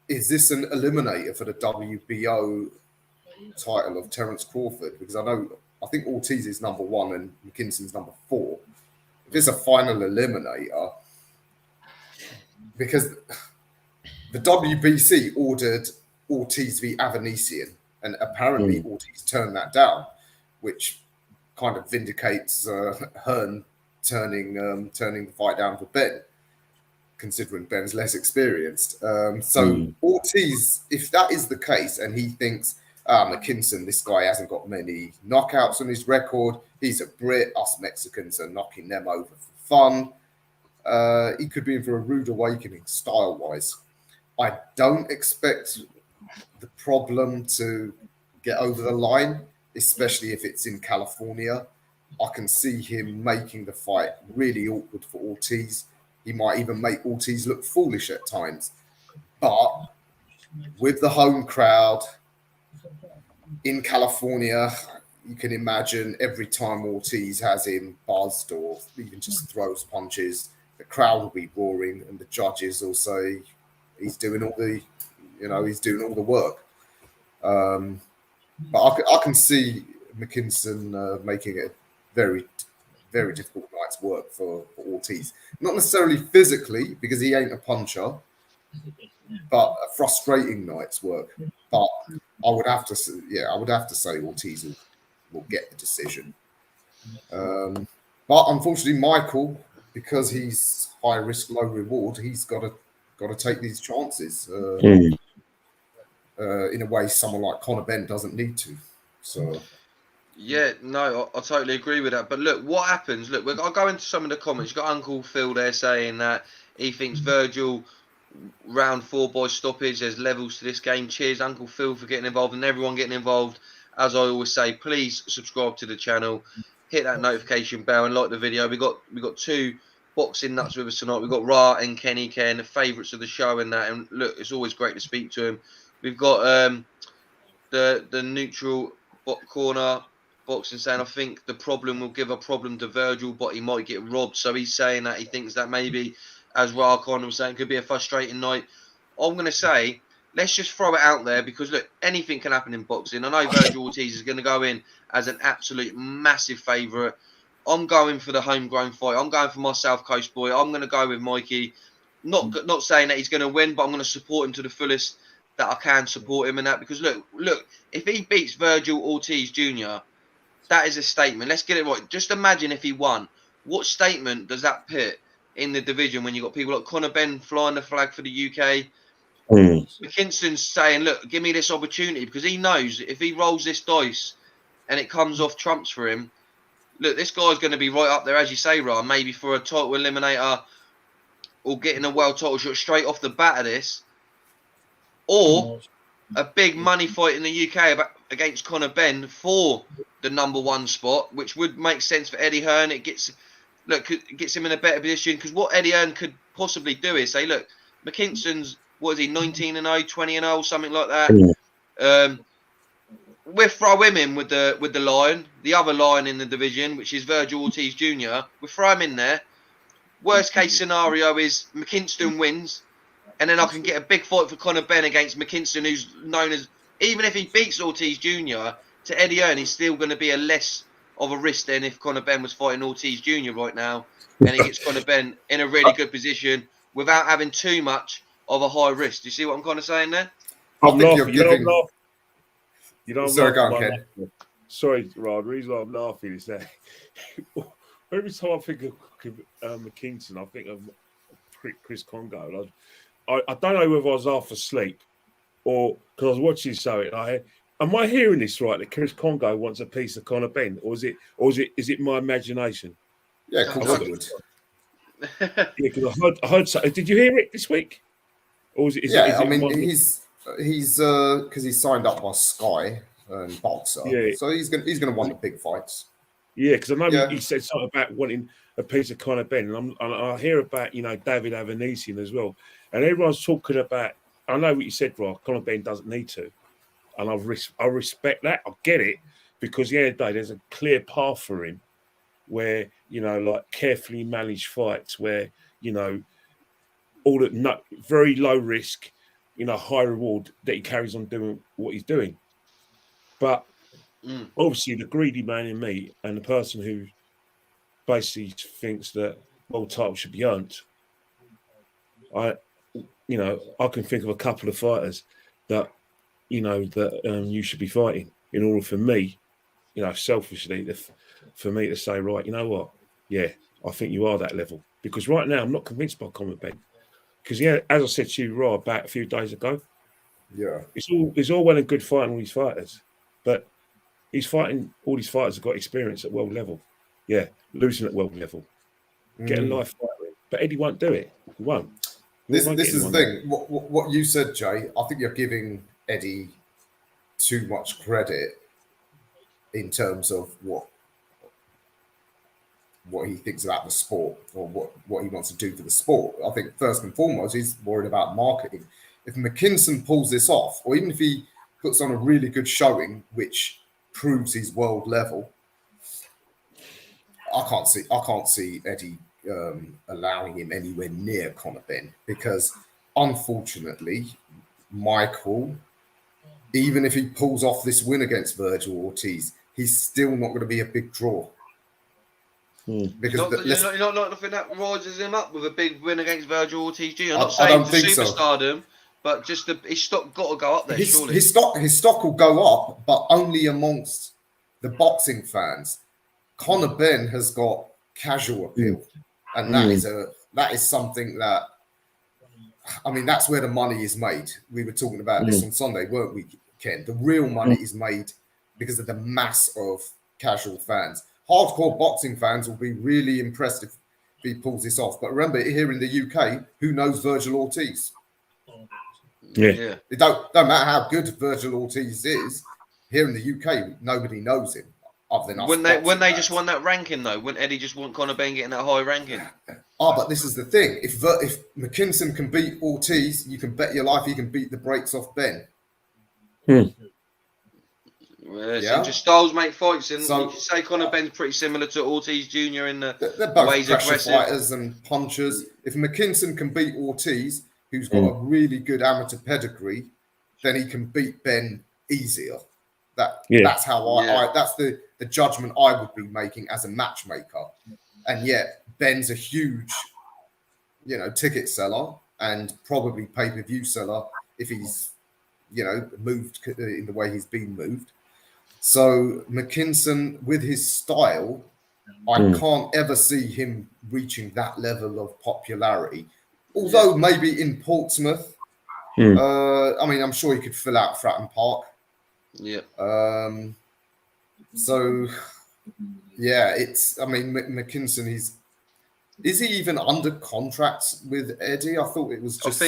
is this an eliminator for the WBO title of Terence Crawford? Because I think Ortiz is number 1 and McKinson's number 4. If it's a final eliminator, because the WBC ordered Ortiz v. Avanesian, and apparently Ortiz turned that down, which kind of vindicates Hearn turning the fight down for Ben, considering Ben's less experienced. So Ortiz, if that is the case, and he thinks, McKinson, this guy hasn't got many knockouts on his record, he's a Brit, us Mexicans are knocking them over for fun, he could be in for a rude awakening style-wise. I don't expect the problem to get over the line, especially if it's in California. I can see him making the fight really awkward for Ortiz. He might even make Ortiz look foolish at times. But with the home crowd in California, you can imagine every time Ortiz has him buzzed or even just throws punches, the crowd will be roaring and the judges will say he's doing all the work. But I can see McKinson making it very, very difficult night's work for Ortiz. Not necessarily physically, because he ain't a puncher, but a frustrating night's work. But I would have to say Ortiz will get the decision. But unfortunately, Michael, because he's high risk, low reward, he's got to take these chances. In a way, someone like Conor Benn doesn't need to. So, yeah, no, I totally agree with that. But look, what happens? Look, I'll go into some of the comments. You've got Uncle Phil there saying that he thinks Virgil round 4 by stoppage. There's levels to this game. Cheers, Uncle Phil, for getting involved, and everyone getting involved. As I always say, please subscribe to the channel, hit that notification bell, and like the video. We got 2 boxing nuts with us tonight. We've got Ra and Kenny Ken, the favourites of the show, and that. And look, it's always great to speak to him. We've got the neutral corner boxing saying, I think the problem will give a problem to Virgil, but he might get robbed. So he's saying that he thinks that maybe, as Ra Conor was saying, could be a frustrating night. I'm going to say, let's just throw it out there, because look, anything can happen in boxing. I know Virgil Ortiz is going to go in as an absolute massive favourite. I'm going for the homegrown fight. I'm going for my South Coast boy. I'm going to go with Mikey. Not saying that he's going to win, but I'm going to support him to the fullest that I can support him in that. Because look, if he beats Virgil Ortiz Jr., that is a statement. Let's get it right. Just imagine if he won. What statement does that put in the division when you've got people like Conor Benn flying the flag for the UK? McKinson's saying, look, give me this opportunity, because he knows if he rolls this dice and it comes off trumps for him, look, this guy's going to be right up there, as you say, Ryan, maybe for a title eliminator or getting a world title shot straight off the bat of this. or a big money fight in the UK against Conor Benn for the #1 spot, which would make sense for Eddie Hearn. It gets him in a better position, because what Eddie Hearn could possibly do is say, look, McKinson's, what is he, 19-0, 20-0, something like that. We'll throw him in with the lion, the other lion in the division, which is Virgil Ortiz Jr. We'll throw him in there. Worst case scenario is McKinson wins, and then I can get a big fight for Conor Benn against McKinson, who's known as, even if he beats Ortiz Jr., to Eddie Hearn, he's still going to be a less of a risk than if Conor Benn was fighting Ortiz Jr. right now, and he gets Conor Benn in a really good position without having too much of a high risk. Do you see what I'm kind of saying there? I think you're giving... Sorry, go on, Ken. Sorry, Rod. The reason why I'm laughing is that every time I think of McKinson, I think of Chris Congo. I don't know whether I was half asleep or because I was watching something. Am I hearing this right? That Chris Congo wants a piece of Conor Benn, or is it my imagination? Yeah, of course it would. Yeah, because I heard something. Did you hear it this week? Or is it? He's because he's signed up by Sky and Boxer, so he's gonna want the big fights. Yeah, because I know he said something about wanting a piece of Conor Benn, and I hear about David Avanesian as well, and everyone's talking about. I know what you said, Rob. Conor Benn doesn't need to, and I respect that. I get it, because at the end of the day, there's a clear path for him, where like carefully managed fights, where all that very low risk. High reward that he carries on doing what he's doing. But obviously the greedy man in me, and the person who basically thinks that world title should be earned, I can think of a couple of fighters that, you should be fighting in order for me, selfishly, for me to say, right, you know what? Yeah, I think you are that level. Because right now I'm not convinced by Conor Benn. Because as I said to you, Rob, about a few days ago, it's all well and good fighting all these fighters, but he's fighting all these fighters have got experience at world level. Yeah, losing at world level, getting live fighting, but Eddie won't do it. He won't. This is the thing. What you said, Jay. I think you're giving Eddie too much credit in terms of what he thinks about the sport, or what he wants to do for the sport. I think first and foremost, he's worried about marketing. If McKinson pulls this off, or even if he puts on a really good showing, which proves his world level, I can't see Eddie allowing him anywhere near Conor Benn, because unfortunately, Michael, even if he pulls off this win against Virgil Ortiz, he's still not going to be a big draw. Because you're not looking that rises him up with a big win against Virgil Ortiz Jr. I'm not saying to superstardom, but just his stock got to go up there. Surely his stock will go up, but only amongst the boxing fans. Conor Benn has got casual appeal, and that is something that, I mean, that's where the money is made. We were talking about this on Sunday, weren't we, Ken? The real money is made because of the mass of casual fans. Hardcore boxing fans will be really impressed if he pulls this off. But remember, here in the UK, who knows Virgil Ortiz? Yeah. It don't matter how good Virgil Ortiz is. Here in the UK, nobody knows him. Other than us. When they just won that ranking, though, wouldn't Eddie just want Conor Benn getting that high ranking? But this is the thing. If McKinson can beat Ortiz, you can bet your life he can beat the brakes off Benn. Well, just styles make fights, and you could say Conor Benn's pretty similar to Ortiz Jr. in the they're both ways pressure aggressive fighters and punchers. If McKinson can beat Ortiz, who's got a really good amateur pedigree, then he can beat Benn easier. That's how that's the judgment I would be making as a matchmaker. And yet Ben's a huge, ticket seller and probably pay-per-view seller if he's, moved in the way he's been moved. So McKinson, with his style, I can't ever see him reaching that level of popularity. Although maybe in Portsmouth, I mean, I'm sure he could fill out Fratton Park. Yeah. So, yeah, it's. I mean, McKinson. Is he even under contract with Eddie? I thought it was just.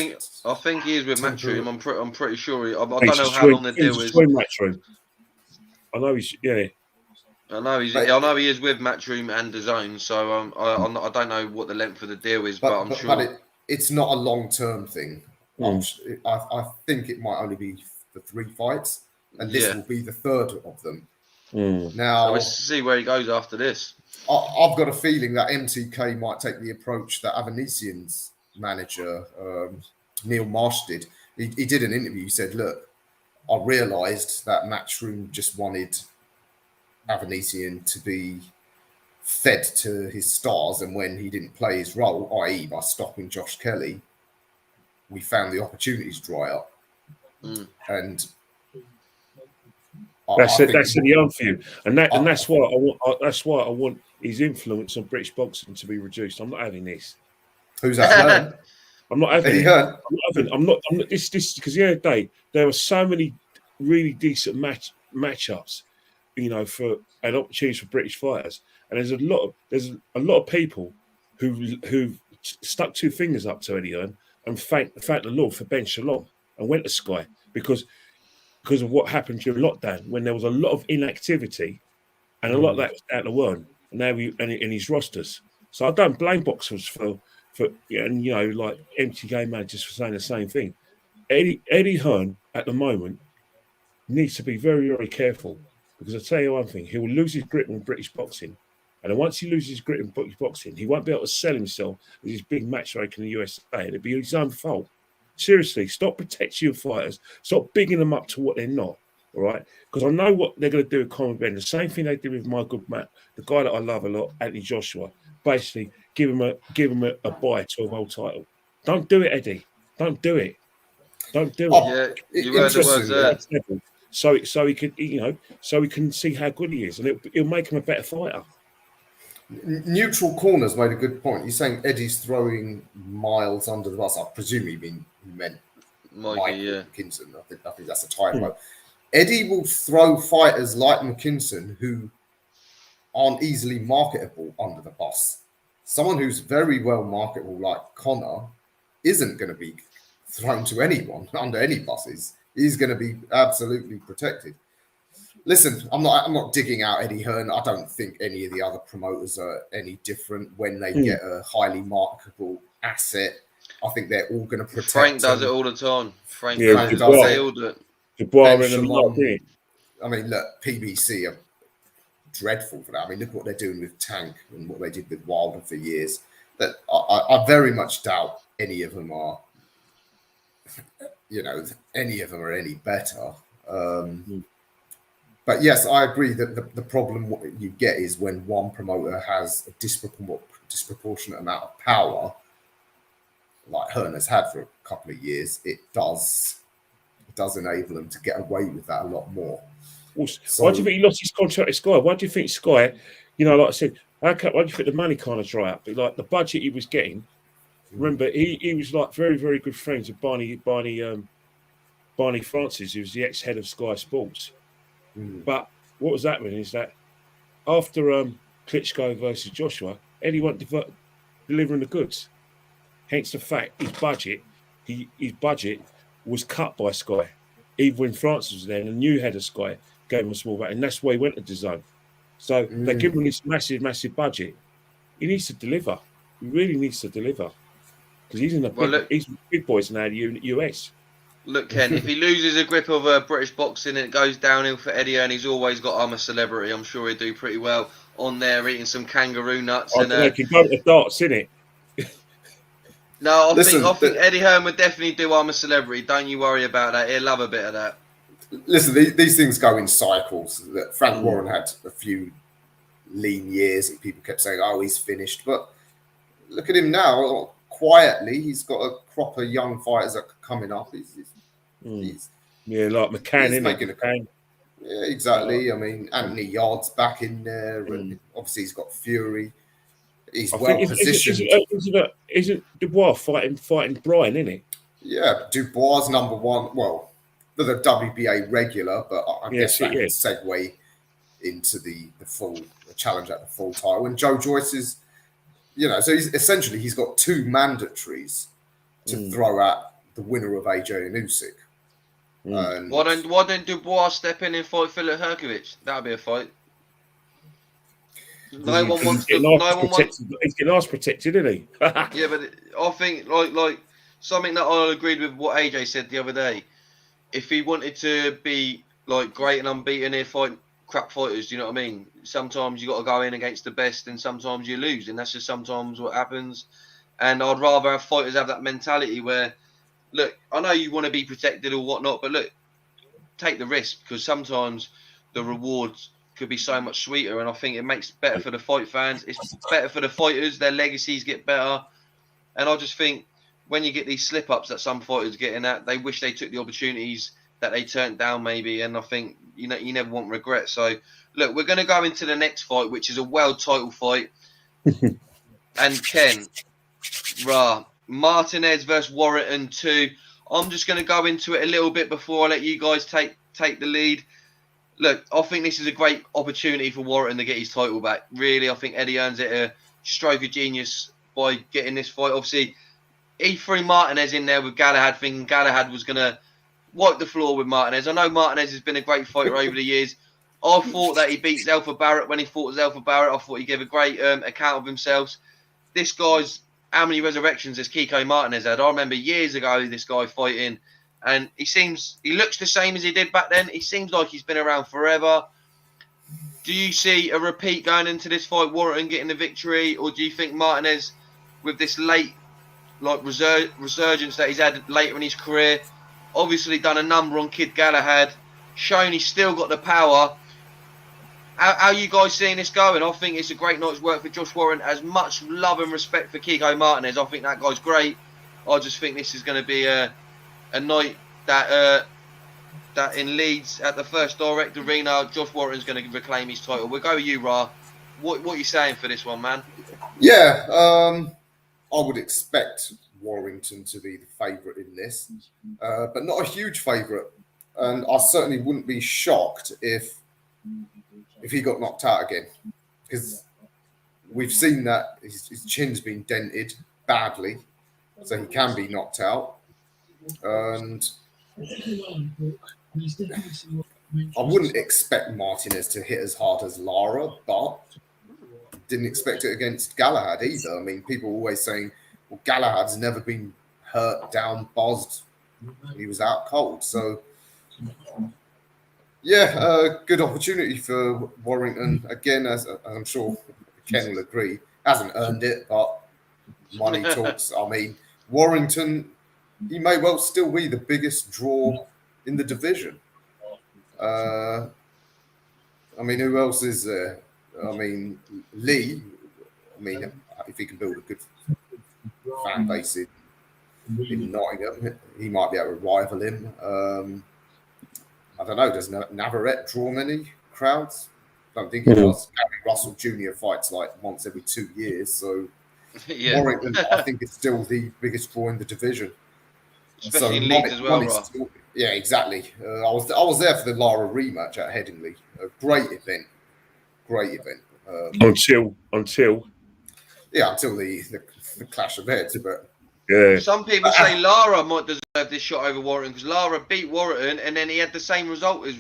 I think he is with Matchroom. I'm pretty sure. I don't He's know how long the deal is. Matchroom. I know he's I know he is with Matchroom and DAZN. So I don't know what the length of the deal is, but I'm sure. But it's not a long-term thing. I think it might only be the 3 fights, and this will be the 3rd of them. Now, so let's see where he goes after this. I've got a feeling that MTK might take the approach that Avanesian's manager, Neil Marsh, did. He did an interview. He said, look, I realised that Matchroom just wanted Avanesian to be fed to his stars, and when he didn't play his role, i.e. by stopping Josh Kelly, we found the opportunities dry up. And that's in the arm for you, and that's why I want his influence on British boxing to be reduced. I'm not having this. Who's that? I'm not having it. I'm not this because the other day there were so many really decent matchups, and opportunities for British fighters, and there's a lot of people who stuck 2 fingers up to Eddie Hearn and thanked the Lord for Ben Shalom and went to Sky because of what happened during lockdown when there was a lot of inactivity, and a lot of that was down to Hearn and now in his rosters. So I don't blame boxers for like MTK managers for saying the same thing. Eddie Hearn at the moment needs to be very, very careful, because I'll tell you one thing, he will lose his grip on British boxing. And then once he loses his grip on British boxing, he won't be able to sell himself as his big matchmaker in the USA. It'll be his own fault. Seriously, stop protecting your fighters. Stop bigging them up to what they're not, all right? Because I know what they're going to do with Conor Ben. The same thing they did with my good Matt, the guy that I love a lot, Anthony Joshua. Basically, give him a buy to a world title. Don't do it, Eddie. Don't do it. Don't do it. Yeah, you heard the words there. So he could, so we can see how good he is, and it'll make him a better fighter. Neutral Corners made a good point. He's saying Eddie's throwing Miles under the bus. I presume he meant Michael McKinson. I think that's a typo. Eddie will throw fighters like McKinson who aren't easily marketable under the bus. Someone who's very well marketable like Conor isn't going to be thrown to anyone under any buses. He's going to be absolutely protected. Listen, I'm not digging out Eddie Hearn. I don't think any of the other promoters are any different when they get a highly marketable asset. I think they're all going to protect Frank does it all the time. Frank does it. I mean, look, PBC are dreadful for that. I mean, look what they're doing with Tank and what they did with Wilder for years. That I very much doubt any of them are, any of them are any better. But yes, I agree that the problem you get is when one promoter has a disproportionate amount of power, like Hearn has had for a couple of years. It does enable them to get away with that a lot more. Why do you think he lost his contract at Sky? Why do you think Sky, like I said, why do you think the money kind of dry up? Like the budget he was getting, remember, he was like very, very good friends with Barney Francis, who was the ex-head of Sky Sports. But what was happening is that after Klitschko versus Joshua, Eddie wasn't delivering the goods. Hence the fact his budget was cut by Sky. Even when Francis was there, and the new head of Sky gave him a small back, and that's why he went to DAZN. So they give him this massive, massive budget. He needs to deliver. He really needs to deliver, because he's big boys now in the US. Look, Ken, if he loses a grip of British boxing and it goes downhill for Eddie Hearn, he's always got I'm a Celebrity. I'm sure he'll do pretty well on there eating some kangaroo nuts. He can go to darts, innit? No, I think Eddie Hearn would definitely do I'm a Celebrity. Don't you worry about that. He'll love a bit of that. Listen, these things go in cycles. Frank Warren had a few lean years and people kept saying, oh, he's finished. But look at him now. Quietly, he's got a crop of young fighters that are coming up. He's like McCann, McCann. Yeah, exactly. I mean, Anthony Yard's back in there, and obviously he's got Fury. He's well positioned. Isn't Dubois fighting Brian, isn't he? Yeah, Dubois number one. Well, they're the WBA regular, but I guess that can segue into the full challenge at the full title. And Joe Joyce is So he's got 2 mandatories to throw at the winner of AJ and Usyk. And Why don't Dubois step in and fight Philip Hrgovic? That'd be a fight. No one wants to. No one wants. He's getting arse protected, isn't he? Yeah, but I think like something that I agreed with what AJ said the other day. If he wanted to be like great and unbeaten, he'd fight crap fighters. Do you know what I mean? Sometimes you got to go in against the best, and sometimes you lose, and that's just sometimes what happens. And I'd rather have fighters have that mentality where, look, I know you want to be protected or whatnot, but look, take the risk, because sometimes the rewards could be so much sweeter, and I think it makes it better for the fight fans. It's better for the fighters. Their legacies get better, and I just think when you get these slip-ups that some fighters get in that, they wish they took the opportunities that they turned down maybe, and I think, you never want regret. So, look, we're going to go into the next fight, which is a world title fight. And Ken, Martinez versus Warrington 2. I'm just going to go into it a little bit before I let you guys take the lead. Look, I think this is a great opportunity for Warrington to get his title back. Really, I think Eddie earns it a stroke of genius by getting this fight. Obviously, he threw Martinez in there with Galahad, thinking Galahad was going to wipe the floor with Martinez. I know Martinez has been a great fighter over the years. I thought that he beat Zelfa Barrett when he fought Zelfa Barrett. I thought he gave a great account of himself. This guy's, how many resurrections has Kiko Martinez had? I remember years ago this guy fighting, and he looks the same as he did back then. He seems like he's been around forever. Do you see a repeat going into this fight, Warrington getting the victory, or do you think Martinez, with this late resurgence that he's had later in his career, obviously done a number on Kid Galahad, shown he's still got the power? How are you guys seeing this going? I think it's a great night's work for Josh Warrington. As much love and respect for Kiko Martinez, I think that guy's great. I just think this is going to be a night that in Leeds at the First Direct Arena, Josh Warrington's going to reclaim his title. We'll go with you, Ra. What are you saying for this one, man? Yeah, I would expect Warrington to be the favourite in this, but not a huge favourite. And I certainly wouldn't be shocked if he got knocked out again, because we've seen that his chin's been dented badly, so he can be knocked out. And I wouldn't expect Martinez to hit as hard as Lara, but didn't expect it against Galahad either. I mean, people are always saying, well, Galahad's never been hurt, down, buzzed. He was out cold. So, yeah, good opportunity for Warrington. Again, as I'm sure Ken will agree, hasn't earned it, but money talks. I mean, Warrington, he may well still be the biggest draw in the division. I mean, who else is there? I mean, Lee. I mean, if he can build a good fan base in Nottingham, he might be able to rival him. I don't know. Does Navarrete draw many crowds? I don't think he does. Gary Russell Jr. fights like once every 2 years, so Yeah. Warrington, I think, is still the biggest draw in the division. Especially in Leeds as well, Rob. Yeah, exactly. I was there for the Lara rematch at Headingley. A great event. Until the clash of heads, but yeah. Some people say Lara might deserve this shot over Warrington, because Lara beat Warrington and then he had the same result as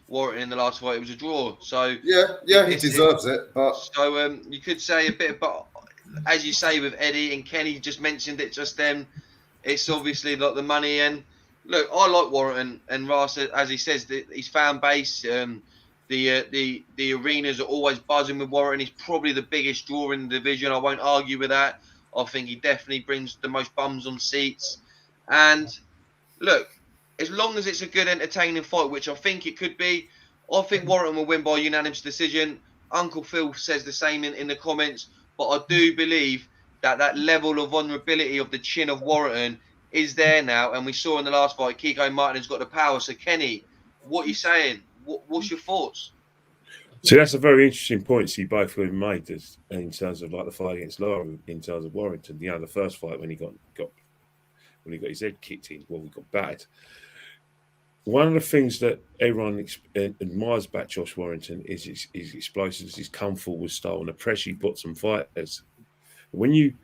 Warrington in the last fight. It was a draw. So yeah, he deserves it. But so you could say a bit, but as you say with Eddie and Kenny just mentioned it just then, it's obviously like the money. And look, I like Warrington, and Ross, as he says, his fan base, the arenas are always buzzing with Warrington. He's probably the biggest draw in the division. I won't argue with that. I think he definitely brings the most bums on seats. And look, as long as it's a good, entertaining fight, which I think it could be, I think Warrington will win by unanimous decision. Uncle Phil says the same in the comments, but I do believe that level of vulnerability of the chin of Warrington is there now, and we saw in the last fight, Kiko Martin's got the power. So, Kenny, what are you saying? What's your thoughts? So that's a very interesting point. See, both of them made this in terms of like the fight against Lara, in terms of Warrington. You know, the first fight when he got his head kicked in, well, we got battered. One of the things that everyone admires about Josh Warrington is his explosiveness, his come forward style, and the pressure he puts on fighters. When you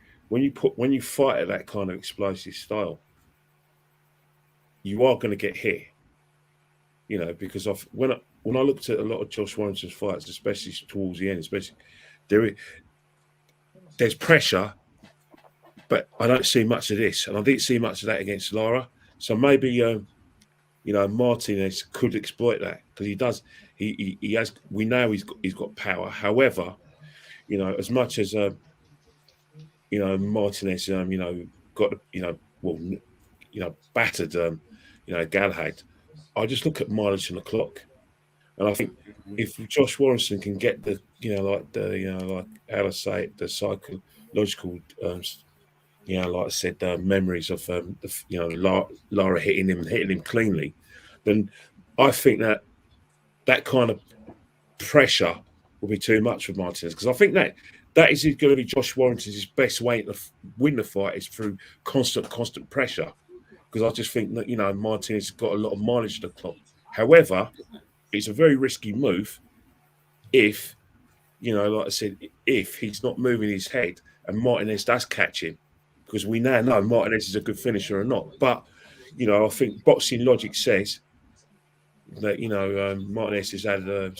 fight at that kind of explosive style, you are going to get hit. You know, because when I looked at a lot of Josh Warrington's fights, especially towards the end, especially there's pressure, but I don't see much of this, and I didn't see much of that against Lara. So maybe Martinez could exploit that because he does. He has. We know he's got power. However, as much as Martinez, got battered, Galahad. I just look at mileage on the clock, and I think if Josh Warrington can get the, like how to say it, the psychological, like I said, memories of Lara hitting him cleanly, then I think that kind of pressure will be too much for Martinez, because I think that is going to be Josh Warrington's best way to win the fight is through constant pressure. Because I just think that Martinez has got a lot of mileage to the clock. However, it's a very risky move if, like I said, if he's not moving his head and Martinez does catch him, because we now know Martinez is a good finisher or not. But I think boxing logic says that Martinez has had a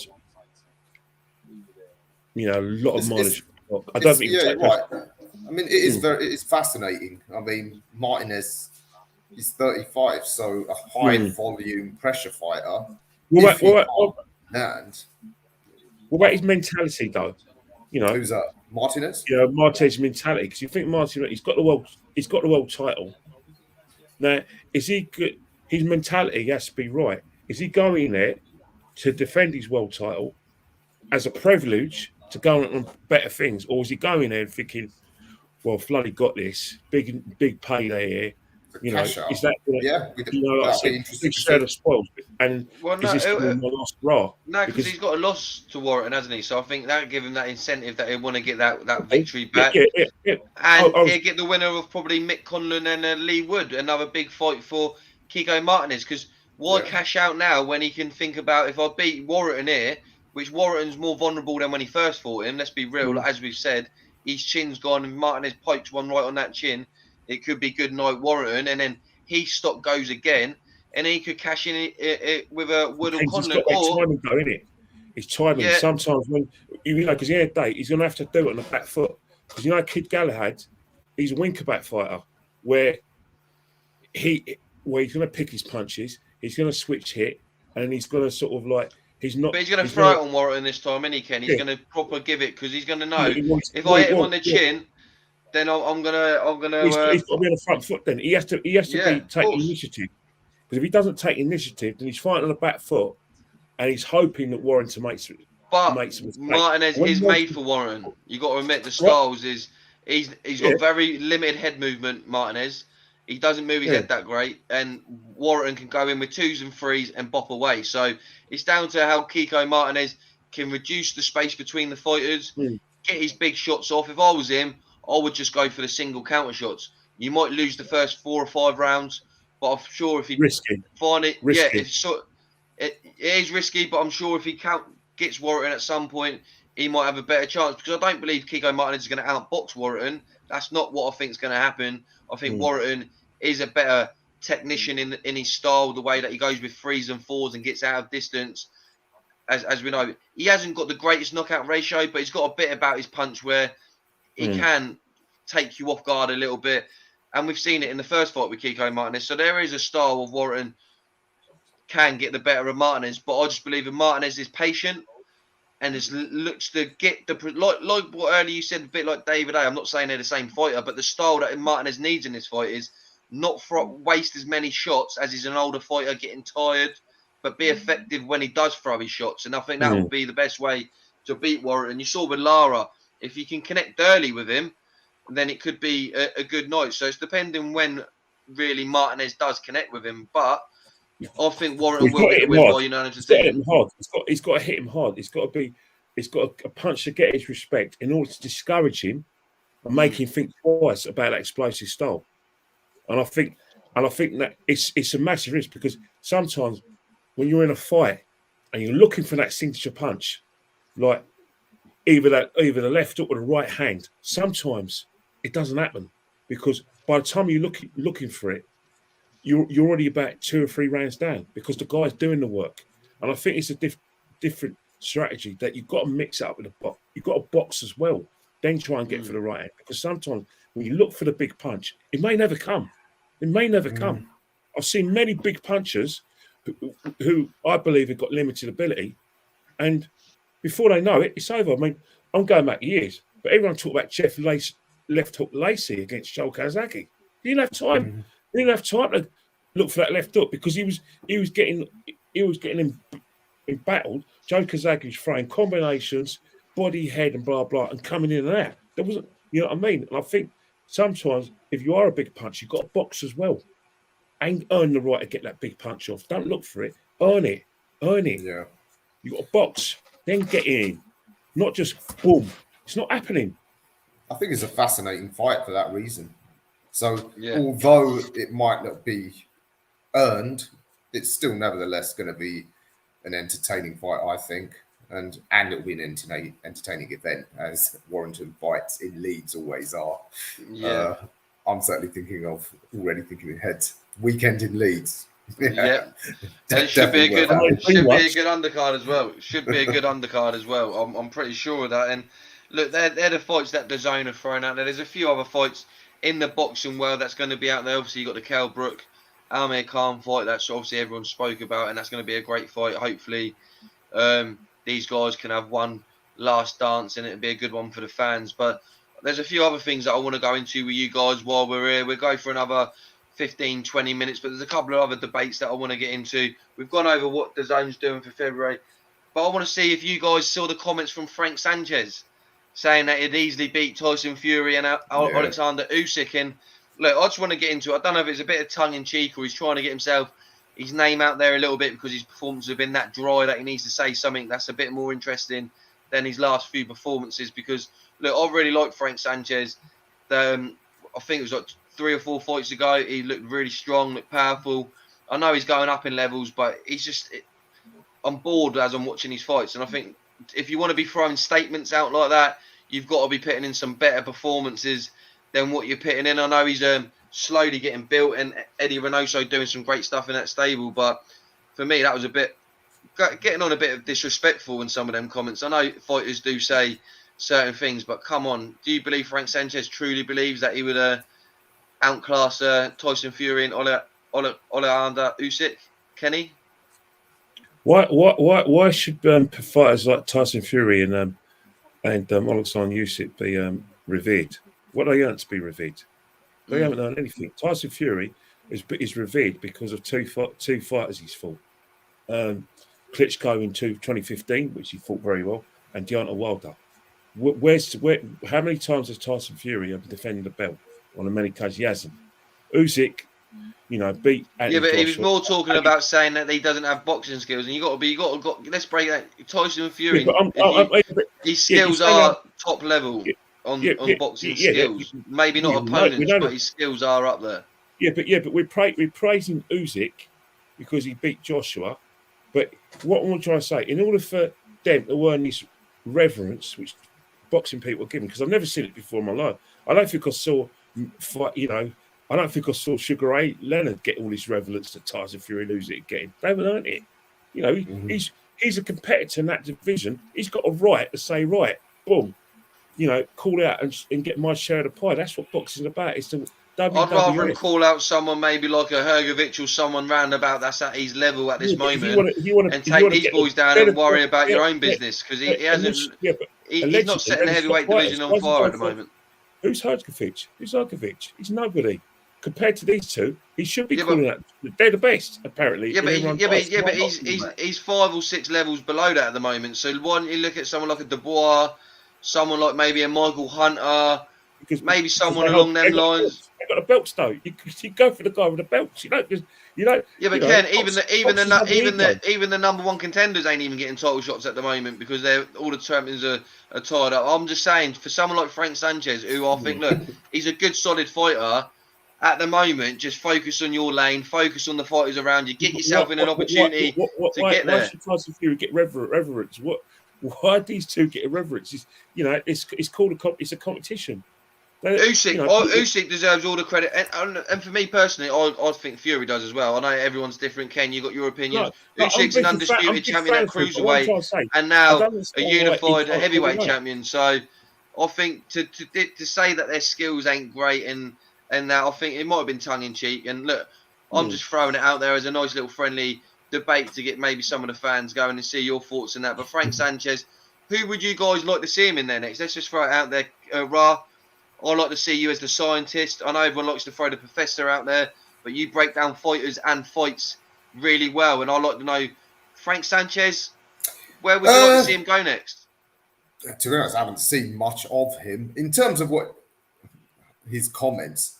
lot of mileage. I don't think. Yeah, right. I mean, it is fascinating. I mean, Martinez is 35, so a high volume pressure fighter. What about his mentality, though? Who's that? Martinez? Yeah, Martinez's mentality. Because you think Martinez, he's got the world title. Now, is he good? His mentality has to be right. Is he going there to defend his world title as a privilege to go on better things, or is he going there thinking, "Well, bloody got this big payday here"? Is that big share of spoils? And is this my last raw? No, because he's got a loss to Warrington, hasn't he? So I think that give him that incentive that he'll want to get that victory back. Yeah. And he'll get the winner of probably Mick Conlon and Lee Wood, another big fight for Kiko Martinez. Because why cash out now when he can think about, if I beat Warrington here, which Warrington's more vulnerable than when he first fought him. Let's be real, as we've said, his chin's gone and Martinez pokes one right on that chin. It could be good night Warrington, and then he stop goes again, and he could cash in it with a Wood or Conlon. Or timing, though, isn't it? It's timing. Yeah. Sometimes when because the end of the day, he's going to have to do it on the back foot. Because Kid Galahad, he's a winker back fighter, where he's going to pick his punches, he's going to switch hit, and he's going to sort of like. But he's going to throw it on Warrington this time, isn't he, Ken? He's going to proper give it because he's going to know if I hit him on the chin, then I'm gonna. He's got to be on the front foot. Then he has to take initiative. Because if he doesn't take initiative, then he's fighting on the back foot, and he's hoping that Warrington makes it. But Martinez is made for Warrington. You got to admit the styles is he's got very limited head movement. Martinez. He doesn't move his head that great, and Warrington can go in with 2s and 3s and bop away. So it's down to how Kiko Martinez can reduce the space between the fighters, get his big shots off. If I was him, I would just go for the single counter shots. You might lose the first 4 or 5 rounds, but I'm sure if he find it, it is risky. But I'm sure if he gets Warrington at some point, he might have a better chance. Because I don't believe Kiko Martinez is going to outbox Warrington. That's not what I think is going to happen. I think Warrington is a better technician in his style, the way that he goes with 3s and 4s and gets out of distance. As we know, he hasn't got the greatest knockout ratio, but he's got a bit about his punch where he can take you off guard a little bit. And we've seen it in the first fight with Kiko Martinez. So there is a style of Warrington can get the better of Martinez, but I just believe that Martinez is patient and looks to get the like what earlier you said, a bit like David A. I'm not saying they're the same fighter, but the style that Martinez needs in this fight is not waste as many shots as he's an older fighter, getting tired, but be effective when he does throw his shots. And I think that would be the best way to beat Warrington. You saw with Lara, if you can connect early with him, then it could be a good night. So it's depending when really Martinez does connect with him, but I think Warrington will get the win by unanimous decision. He's got to hit him hard. It's got a punch to get his respect in order to discourage him and make him think twice about that explosive style. And I think that it's a massive risk, because sometimes when you're in a fight and you're looking for that signature punch, like either the left hook or the right hand, sometimes it doesn't happen because by the time you're looking for it, you're already about 2 or 3 rounds down because the guy's doing the work. And I think it's a different strategy that you've got to mix it up with a box. You've got to box as well, then try and get for the right hand. Because sometimes when you look for the big punch, it may never come. It may never come. I've seen many big punchers who I believe have got limited ability, and before they know it, it's over. I mean, I'm going back years, but everyone talked about Jeff left hook Lacey against Joe Kazaki. He didn't have time. He didn't have time to look for that left hook because he was getting embattled. Joe Kazaki was throwing combinations, body, head, and blah blah, and coming in and out. There wasn't, you know what I mean? And I think sometimes if you are a big punch, you've got to box as well and earn the right to get that big punch off. Don't look for it. Earn it. Yeah. You got to box, then get in, not just boom. It's not happening. I think it's a fascinating fight for that reason. So, although it might not be earned, it's still nevertheless going to be an entertaining fight, I think, and it'll be an entertaining event, as Warrington fights in Leeds always are. Yeah, I'm certainly already thinking ahead. Weekend in Leeds. Yeah, it should be a good undercard as well. Should be a good undercard as well. I'm pretty sure of that. And look, they're the fights that the zone have thrown out there. There's a few other fights in the boxing world that's going to be out there. Obviously, you got the Cal Brook, Amir Khan fight. That's obviously everyone spoke about, and that's going to be a great fight. Hopefully, these guys can have one last dance, and it'll be a good one for the fans. But there's a few other things that I want to go into with you guys while we're here. We'll go for another 15-20 minutes, but there's a couple of other debates that I want to get into. We've gone over what the zone's doing for February, but I want to see if you guys saw the comments from Frank Sanchez saying that he'd easily beat Tyson Fury and Alexander Usyk. And look, I just want to get into it. I don't know if it's a bit of tongue-in-cheek or he's trying to get his name out there a little bit because his performances have been that dry that he needs to say something that's a bit more interesting than his last few performances. Because look, I really like Frank Sanchez. I think it was like 3 or 4 fights ago, he looked really strong, looked powerful. I know he's going up in levels, but I'm bored as I'm watching these fights. And I think if you want to be throwing statements out like that, you've got to be putting in some better performances than what you're putting in. I know he's slowly getting built, and Eddie Reynoso doing some great stuff in that stable. But for me, that was getting on a bit of disrespectful in some of them comments. I know fighters do say certain things, but come on. Do you believe Frank Sanchez truly believes that he would outclass Tyson Fury and Alexander Usyk, Kenny? Why should fighters like Tyson Fury and Alexander Usyk be revered? What they earned to be revered? They haven't earned anything. Tyson Fury is revered because of two fighters he's fought. Klitschko in 2015, which he fought very well, and Deontay Wilder. How many times has Tyson Fury been defending the belt? On many occasions, he hasn't. Usyk, beat. Yeah, but he was more talking about saying that he doesn't have boxing skills, and you got to. Let's break that. Tyson Fury, his skills are top level on boxing skills. Maybe not opponents, but his skills are up there. Yeah, but we're praising Usyk because he beat Joshua. But what I'm trying to say, in order for them to earn this reverence, which boxing people are giving, because I've never seen it before in my life. I don't think I saw Sugar Ray Leonard get all this reverence that Tyson Fury and Usyk getting. They haven't earned it. He's a competitor in that division. He's got a right to say, right, boom, call out and get my share of the pie. That's what boxing is about. It's the WWE. I'd rather him call out someone maybe like a Hrgovic or someone roundabout that's at his level at this moment and take these boys down and worry about your own business because he hasn't. He's not setting the heavyweight division on fire at the moment. Who's Hrgovic? He's nobody. Compared to these two, he should be calling out. They're the best, apparently. But he's 5 or 6 levels below that at the moment. So why don't you look at someone like a Dubois, someone like maybe a Michael Hunter, maybe someone along them lines. They've got a belts though. You go for the guy with the belts. You don't. Yeah, but Ken, even the number one contenders ain't even getting title shots at the moment because all the champions are tied up. I'm just saying, for someone like Frank Sanchez, who I think, look, he's a good solid fighter. At the moment, just focus on your lane, focus on the fighters around you, get yourself in an opportunity to get there. Why should Tyson Fury get reverence? Why these two get reverence? It's called it's a competition. Usyk deserves all the credit, and for me personally, I think Fury does as well. I know everyone's different. Ken, you got your opinions. Usyk's an undisputed champion at cruiserweight, and now a unified heavyweight champion. So I think to say that their skills ain't great and that, I think it might have been tongue in cheek. And look, I'm just throwing it out there as a nice little friendly debate to get maybe some of the fans going and see your thoughts on that. But Frank Sanchez, who would you guys like to see him in there next? Let's just throw it out there, Ra. I like to see you as the scientist. I know everyone likes to throw the professor out there, but you break down fighters and fights really well. And I'd like to know, Frank Sanchez, where would you like to see him go next? To be honest, I haven't seen much of him. In terms of what his comments,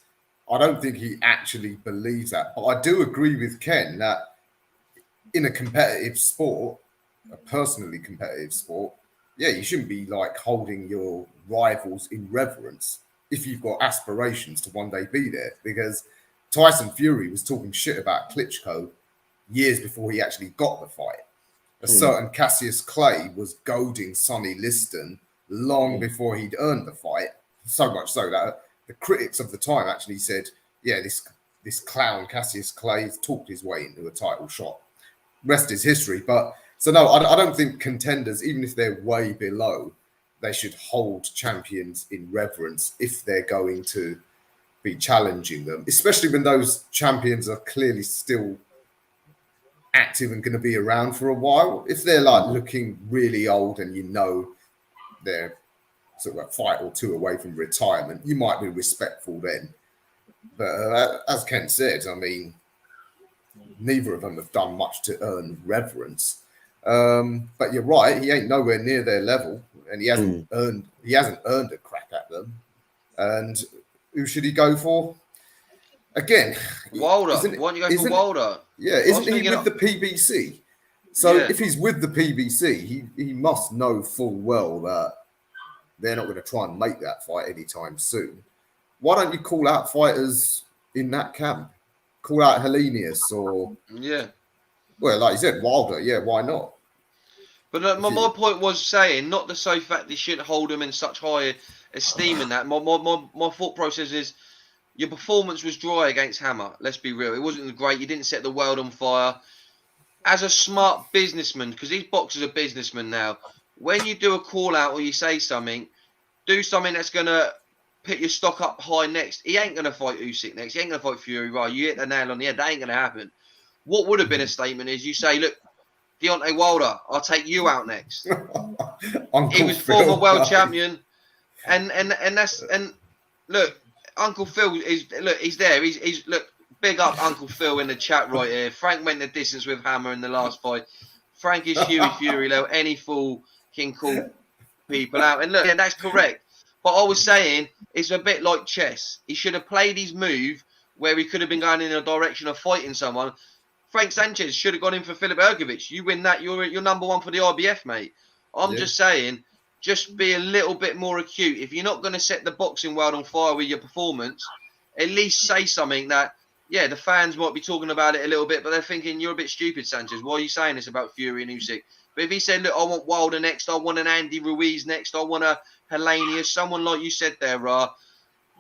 I don't think he actually believes that. But I do agree with Ken that in a competitive sport, a personally competitive sport, yeah, you shouldn't be like holding your rivals in reverence if you've got aspirations to one day be there. Because Tyson Fury was talking shit about Klitschko years before he actually got the fight. A certain Cassius Clay was goading Sonny Liston long before he'd earned the fight. So much so that the critics of the time actually said, yeah, this clown Cassius Clay has talked his way into a title shot. Rest is history. But so no, I don't think contenders, even if they're way below, they should hold champions in reverence if they're going to be challenging them, especially when those champions are clearly still active and going to be around for a while. If they're like looking really old and you know they're sort of a fight or two away from retirement, you might be respectful then. But as Ken said, I mean, neither of them have done much to earn reverence. But you're right, he ain't nowhere near their level, and he hasn't earned a crack at them. And who should he go for? Again, Wilder. Why don't you go for Wilder? Yeah, isn't he with the PBC? So if he's with the PBC, he must know full well that they're not going to try and make that fight anytime soon. Why don't you call out fighters in that camp? Call out Helenius or well, like you said, Wilder. Yeah, why not? But my point was saying not the so fact they should hold him in such high esteem in that. My thought process is your performance was dry against Hammer. Let's be real. It wasn't great. You didn't set the world on fire. As a smart businessman, because these boxers are businessmen now, when you do a call out or you say something, do something that's going to put your stock up high next. He ain't going to fight Usyk next. He ain't going to fight Fury. Right, you hit the nail on the head. That ain't going to happen. What would have been a statement is you say, look, Deontay Wilder, I'll take you out next. He was former world champion. And look, Uncle Phil he's there. He's look, big up Uncle Phil in the chat right here. Frank went the distance with Hammer in the last fight. Frank is Huey Fury level. Any fool can call people out. And look, that's correct. But I was saying it's a bit like chess. He should have played his move where he could have been going in a direction of fighting someone. Frank Sanchez should have gone in for Filip Hrgovic. You win that, you're number one for the IBF, mate. I'm just saying, just be a little bit more acute. If you're not going to set the boxing world on fire with your performance, at least say something that, yeah, the fans might be talking about it a little bit, but they're thinking, you're a bit stupid, Sanchez. Why are you saying this about Fury and Usyk? But if he said, look, I want Wilder next, I want an Andy Ruiz next, I want a Helenius, someone like you said there, Ra,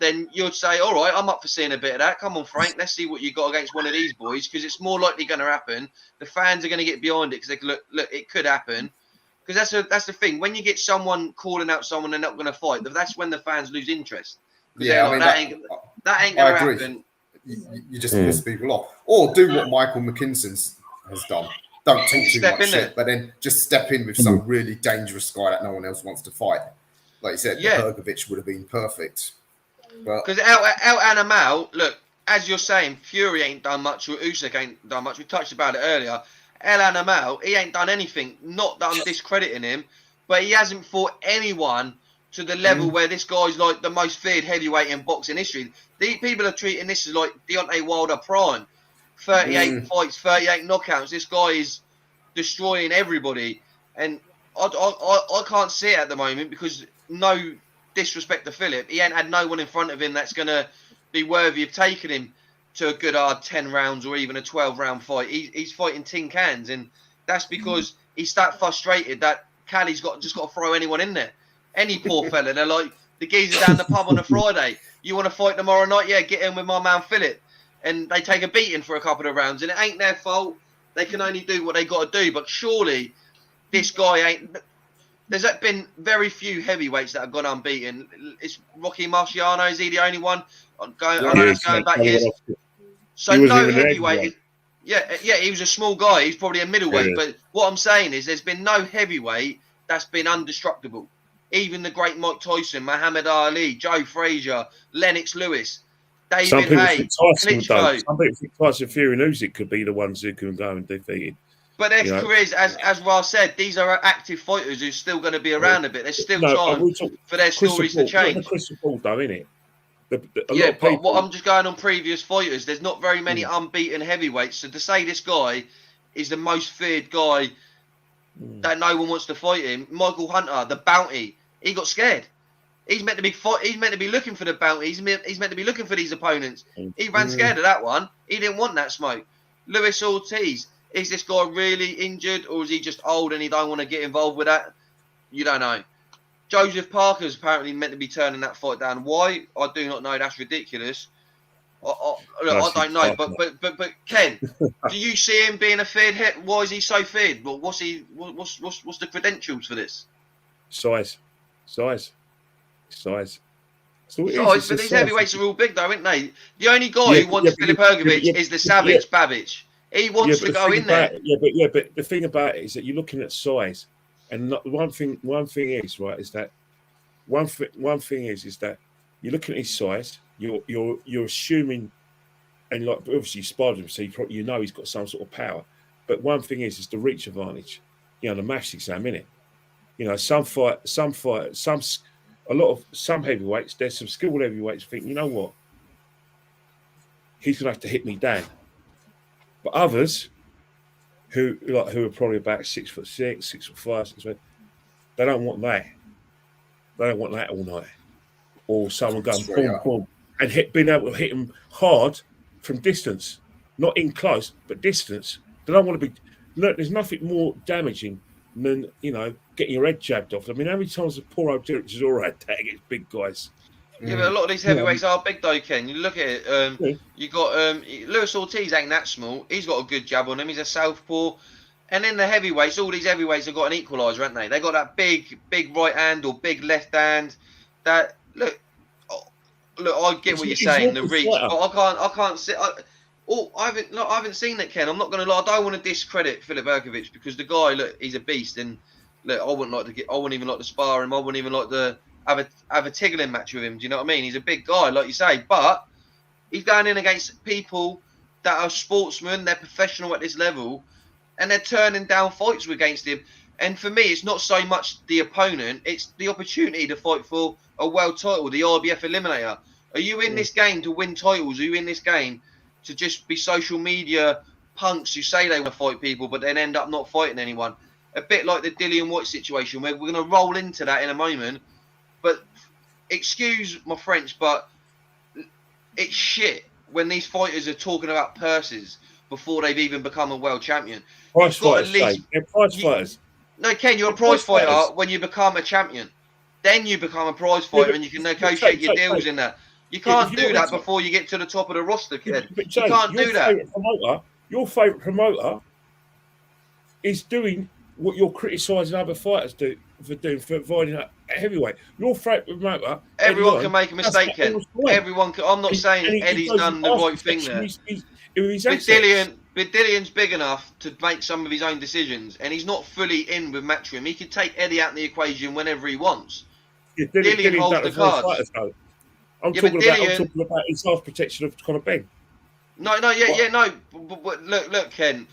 then you'd say, all right, I'm up for seeing a bit of that. Come on, Frank, let's see what you got against one of these boys, because it's more likely going to happen. The fans are going to get behind it because they can look, it could happen. Because that's the thing. When you get someone calling out someone they're not going to fight, that's when the fans lose interest. Yeah, like, that ain't going to happen. You just piss people off. Or do what Michael McKinson has done. Don't talk too much shit, but then just step in with some really dangerous guy that no one else wants to fight. Like you said, Hrgovic would have been perfect. Because out and about, look, as you're saying, Fury ain't done much, or Usyk ain't done much. We touched about it earlier. El Animal, he ain't done anything. Not that I'm discrediting him, but he hasn't fought anyone to the level where this guy's like the most feared heavyweight in boxing history. The people are treating this as like Deontay Wilder prime. 38 fights, 38 knockouts. This guy is destroying everybody. And I can't see it at the moment because no disrespect to Philip, he ain't had no one in front of him that's going to be worthy of taking him to a good hard 10 rounds or even a 12-round fight. He's fighting tin cans, and that's because he's that frustrated that Cali's just got to throw anyone in there. Any poor fella, they're like, The geezer down the pub on a Friday. You want to fight tomorrow night? Yeah, get in with my man Philip. And they take a beating for a couple of rounds, and it ain't their fault. They can only do what they got to do. But surely this guy ain't. There's been very few heavyweights that have gone unbeaten. It's Rocky Marciano. Is he the only one? I know it's going back years. So no heavyweight. Yeah, he was a small guy. He's probably a middleweight. Yeah. But what I'm saying is there's been no heavyweight that's been indestructible. Even the great Mike Tyson, Muhammad Ali, Joe Frazier, Lennox Lewis, David Haye, Klitschko. Some people think Tyson Fury and Usyk could be the ones who can go and defeat him. But their careers, as Ross said, these are active fighters who's still going to be around a bit. There's still time for their stories to change. Not the crystal ball, though, innit? But what I'm just going on previous fighters. There's not very many unbeaten heavyweights. So to say this guy is the most feared guy that no one wants to fight him, Michael Hunter, the bounty, he got scared. He's meant to be He's meant to be looking for the bounty. He's meant to be looking for these opponents. He ran scared of that one. He didn't want that smoke. Luis Ortiz. Is this guy really injured, or is he just old and he don't want to get involved with that? You don't know. Joseph Parker's apparently meant to be turning that fight down. Why? I do not know. That's ridiculous. I don't know. But Ken, do you see him being a feared hit? Why is he so feared? Well, what's the credentials for this? Size. So but these heavyweights are all big, though, aren't they? The only guy who wants Filip Hrgovic is the savage Babic. He wants to go in there. But the thing about it is that you're looking at size, and one thing is right is that one thing is that you're looking at his size. You're assuming, and like obviously you sparred him, so you know he's got some sort of power. But one thing is the reach advantage. You know, the maths exam, innit? You know, some heavyweights. There's some skilled heavyweights who think, you know what, he's gonna have to hit me down. But others, who are probably about 6'6", 6'5", 6'7", they don't want that. They don't want that all night. Or someone going boom, boom, and being able to hit them hard from distance, not in close, but distance. They don't want to be. Look, there's nothing more damaging than getting your head jabbed off. I mean, how many times has poor old Derek Chisora had that against big guys? Yeah, but a lot of these heavyweights are big though, Ken. You look at it. You got Luis Ortiz ain't that small. He's got a good jab on him. He's a southpaw. And then the heavyweights, all these heavyweights have got an equaliser, haven't they? They got that big right hand or big left hand. That look, I get what you're saying. The reach, but I can't see. I haven't seen it, Ken. I'm not gonna lie. I don't want to discredit Filip Hrgovic because the guy, look, he's a beast. And look, I wouldn't even like to spar him. I wouldn't even like to have a tiggling match with him. Do you know what I mean? He's a big guy, like you say, but he's going in against people that are sportsmen. They're professional at this level, and they're turning down fights against him. And for me, it's not so much the opponent; it's the opportunity to fight for a world title, the IBF Eliminator. Are you in this game to win titles? Are you in this game to just be social media punks who say they want to fight people, but then end up not fighting anyone? A bit like the Dillian White situation, where we're going to roll into that in a moment. But excuse my French, but it's shit when these fighters are talking about purses before they've even become a world champion. Prize fighters. They're prize fighters. No, Ken, you're a prize fighter when you become a champion. Then you become a prize fighter and you can negotiate your deals in that. You can't do that before you get to the top of the roster, Ken. You can't do that. Your favourite promoter is doing what you're criticising other fighters for avoiding a heavyweight. Your favourite promoter. Everyone can make a mistake, Ken. Everyone can. I'm not saying Eddie's done the right thing there. But Dillian's big enough to make some of his own decisions, and he's not fully in with Matchroom. He can take Eddie out of the equation whenever he wants. Yeah, Dillian holds the cards. I'm talking about his half protection of Conor Ben. No. But look, Ken.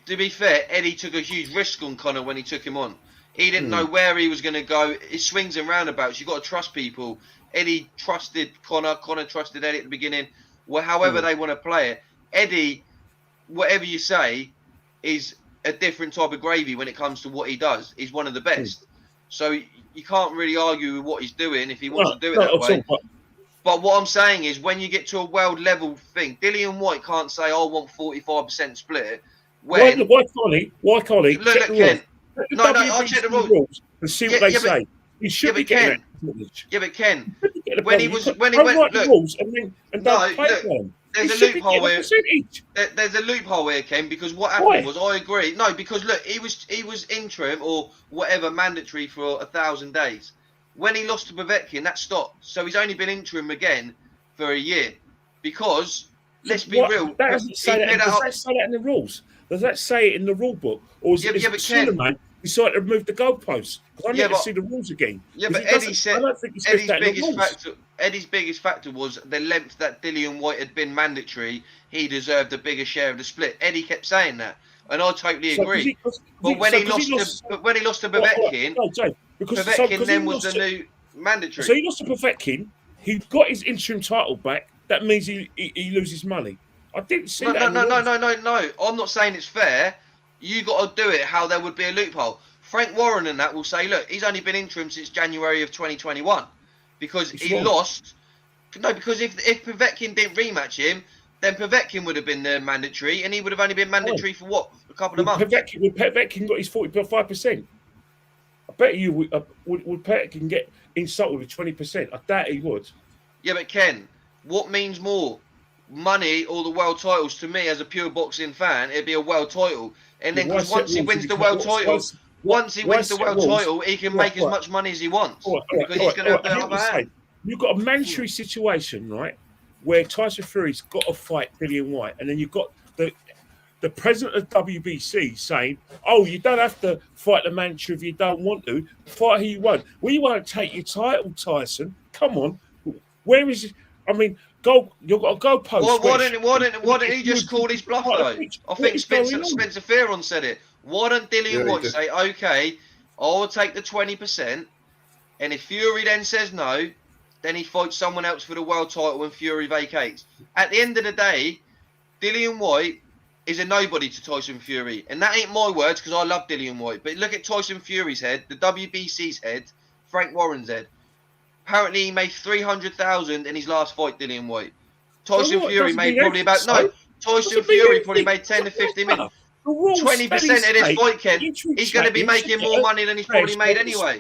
To be fair, Eddie took a huge risk on Conor when he took him on. He didn't know where he was going to go. It swings and roundabouts. You've got to trust people. Eddie trusted Conor. Conor trusted Eddie at the beginning. Well, however they want to play it. Eddie, whatever you say, is a different type of gravy when it comes to what he does. He's one of the best. So you can't really argue with what he's doing if he wants to do it that way. But what I'm saying is when you get to a world level thing, Dillian White can't say, I want 45% split. Why can't he? Look, Ken. No, I'll check the rules and see what they say. He should Yeah, be but getting Ken, that privilege. yeah, but Ken, He should be getting when the he privilege. was when he Don't went, write the look, rules and no, don't play look, them. there's He a should be loophole getting a here. percentage. There's a loophole here, Ken, because what Why? happened was, I agree. No, because look, he was interim or whatever mandatory for 1,000 days. When he lost to Povetkin, that stopped. So he's only been interim again for a year. Because let's be What? real, That doesn't say he that. put Does up. that say that in the rules? Does that say it in the rule book, or is Yeah, it yeah, but Ken. Suleiman decided to remove the goalposts? Because I need Yeah, to but see the rules again. yeah, 'Cause but it Eddie doesn't. said I don't think it says Eddie's that in the biggest rules. factor. Eddie's biggest factor was the length that Dillian White had been mandatory. He deserved a bigger share of the split. Eddie kept saying that, and I totally agree. But when he lost to Povetkin, No, Jay, because Povetkin he then was lost the to, new mandatory. so he lost to Povetkin. He got his interim title back. That means he loses money. I didn't see that. No. I'm not saying it's fair. You got to do it how there would be a loophole. Frank Warren and that will say, look, he's only been interim since January of 2021 because he lost. No, because if Povetkin didn't rematch him, then Povetkin would have been the mandatory, and he would have only been mandatory for what, a couple of months. Povetkin got his 45%. I bet you would Povetkin get insulted with 20%. I doubt he would. Yeah, but Ken, what means more, money or the world titles? To me, as a pure boxing fan, it'd be a world title. And then once he wins the world title, he can make as much money as he wants because he's going to have the upper hand. You've got a mandatory situation, right, where Tyson Fury's got to fight Dillian White, and then you've got the president of WBC saying, "Oh, you don't have to fight the mandatory if you don't want to. Fight who you want. We won't take your title, Tyson. Come on, where is it? I mean, you've got to go post. Why didn't he just call his bluff though? I think Spencer Fearon said it. Why don't Dillian White say, okay, I'll take the 20%, and if Fury then says no, then he fights someone else for the world title when Fury vacates. At the end of the day, Dillian White is a nobody to Tyson Fury. And that ain't my words because I love Dillian White. But look at Tyson Fury's head, the WBC's head, Frank Warren's head. Apparently he made 300,000 in his last fight, Dillian White. Tyson Fury made probably about... No, Tyson Fury probably made 10 to 50 million. 20% of this fight, Ken, he's going to be making more money than he's probably made anyway.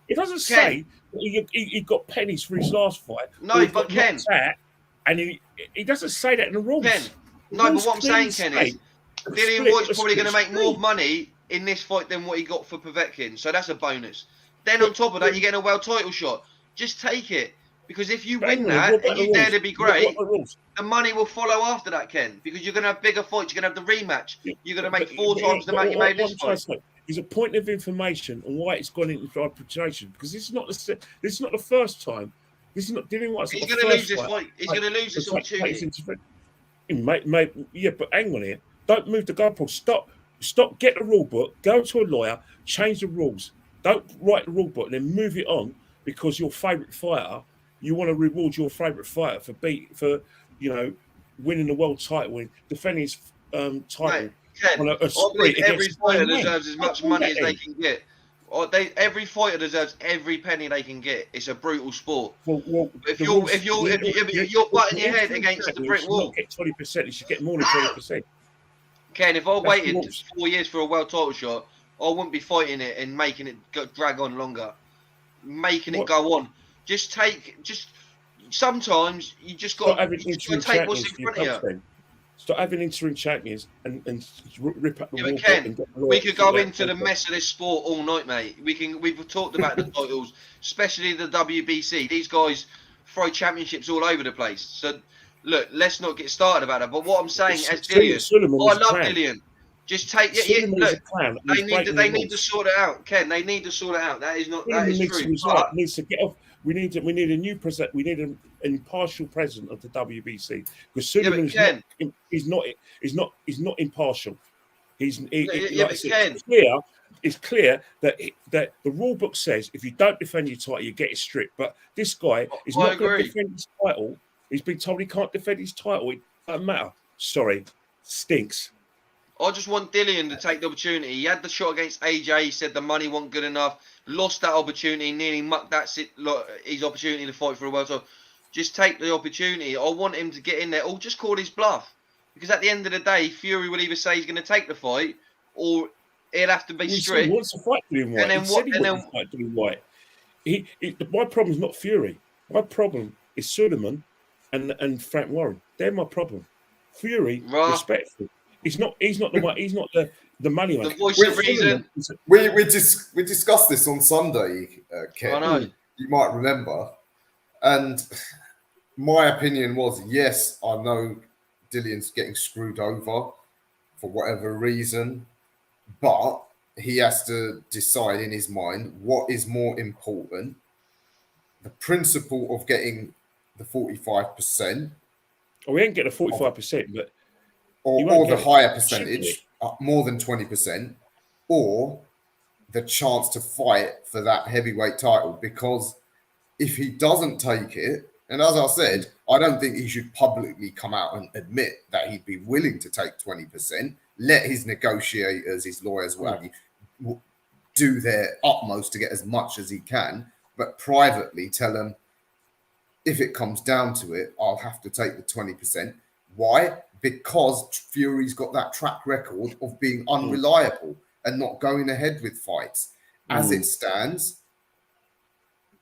It doesn't say he got pennies for his last fight. No, but Ken, and he doesn't say that in the rules. Ken, no, but what I'm saying, Ken, is Dillian White's probably going to make more money in this fight than what he got for Povetkin, so that's a bonus. Then on top of that, you're getting a world title shot. Just take it, because if you win that and you dare to be great, the money will follow after that, Ken, because you're going to have bigger fights. You're going to have the rematch. You're going to make 4 times the amount you made this fight. Is a point of information on why it's gone into arbitration, because this is not the first time. This is not dealing with. He's going to lose this fight. He's going to lose this opportunity. Yeah, but hang on here. Don't move the goalpost. Stop. Get the rule book. Go to a lawyer. Change the rules. Don't write the rule book and then move it on because your favourite fighter. You want to reward your favourite fighter for winning the world title and defending his title. Mate, Ken, I believe every fighter deserves as much money as they can get. Every fighter deserves every penny they can get. It's a brutal sport. If you're butting your head against the brick wall, get 20%. You should get more than 20%. Ken, if I waited 4 years for a world title shot, I wouldn't be fighting it and making it drag on longer, making it go on. Sometimes you just got to take what's in front of you. Stop having interim champions and rip up the wall. Ken, we could go into the mess of this sport all night, mate. We've talked about the titles, especially the WBC. These guys throw championships all over the place. So look, let's not get started about it. But what I'm saying, as Dillian, I love Dillian. Just take it. Look, they need to sort it out, Ken. They need to sort it out. That is true. Needs to get off. We need a new president. We need an impartial president of the WBC because Suleiman is not impartial. It's clear that the rule book says if you don't defend your title, you get it stripped. But this guy is not going to defend his title. He's been told he can't defend his title. It doesn't matter. Sorry, stinks. I just want Dillian to take the opportunity. He had the shot against AJ. He said the money wasn't good enough. Lost that opportunity. Nearly mucked his opportunity to fight for a world title. Just take the opportunity. I want him to get in there or just call his bluff. Because at the end of the day, Fury will either say he's going to take the fight or it'll have to be strict. He wants to fight Dillian White. My problem is not Fury. My problem is Suleiman and Frank Warren. They're my problem. Fury, Right. respectful. He's not the one. He's not the money The one. voice of reason. We discussed this on Sunday, Ken. I know. You might remember. And my opinion was, yes, I know Dillian's getting screwed over for whatever reason, but he has to decide in his mind what is more important: the principle of getting the 45%, We ain't getting a 45%, but or the higher percentage, more than 20%, or the chance to fight for that heavyweight title. Because if he doesn't take it, and as I said, I don't think he should publicly come out and admit that he'd be willing to take 20%. Let his negotiators, his lawyers, what have you, do their utmost to get as much as he can, but privately tell him, if it comes down to it, I'll have to take the 20%. Why? Because Fury's got that track record of being unreliable and not going ahead with fights. As it stands,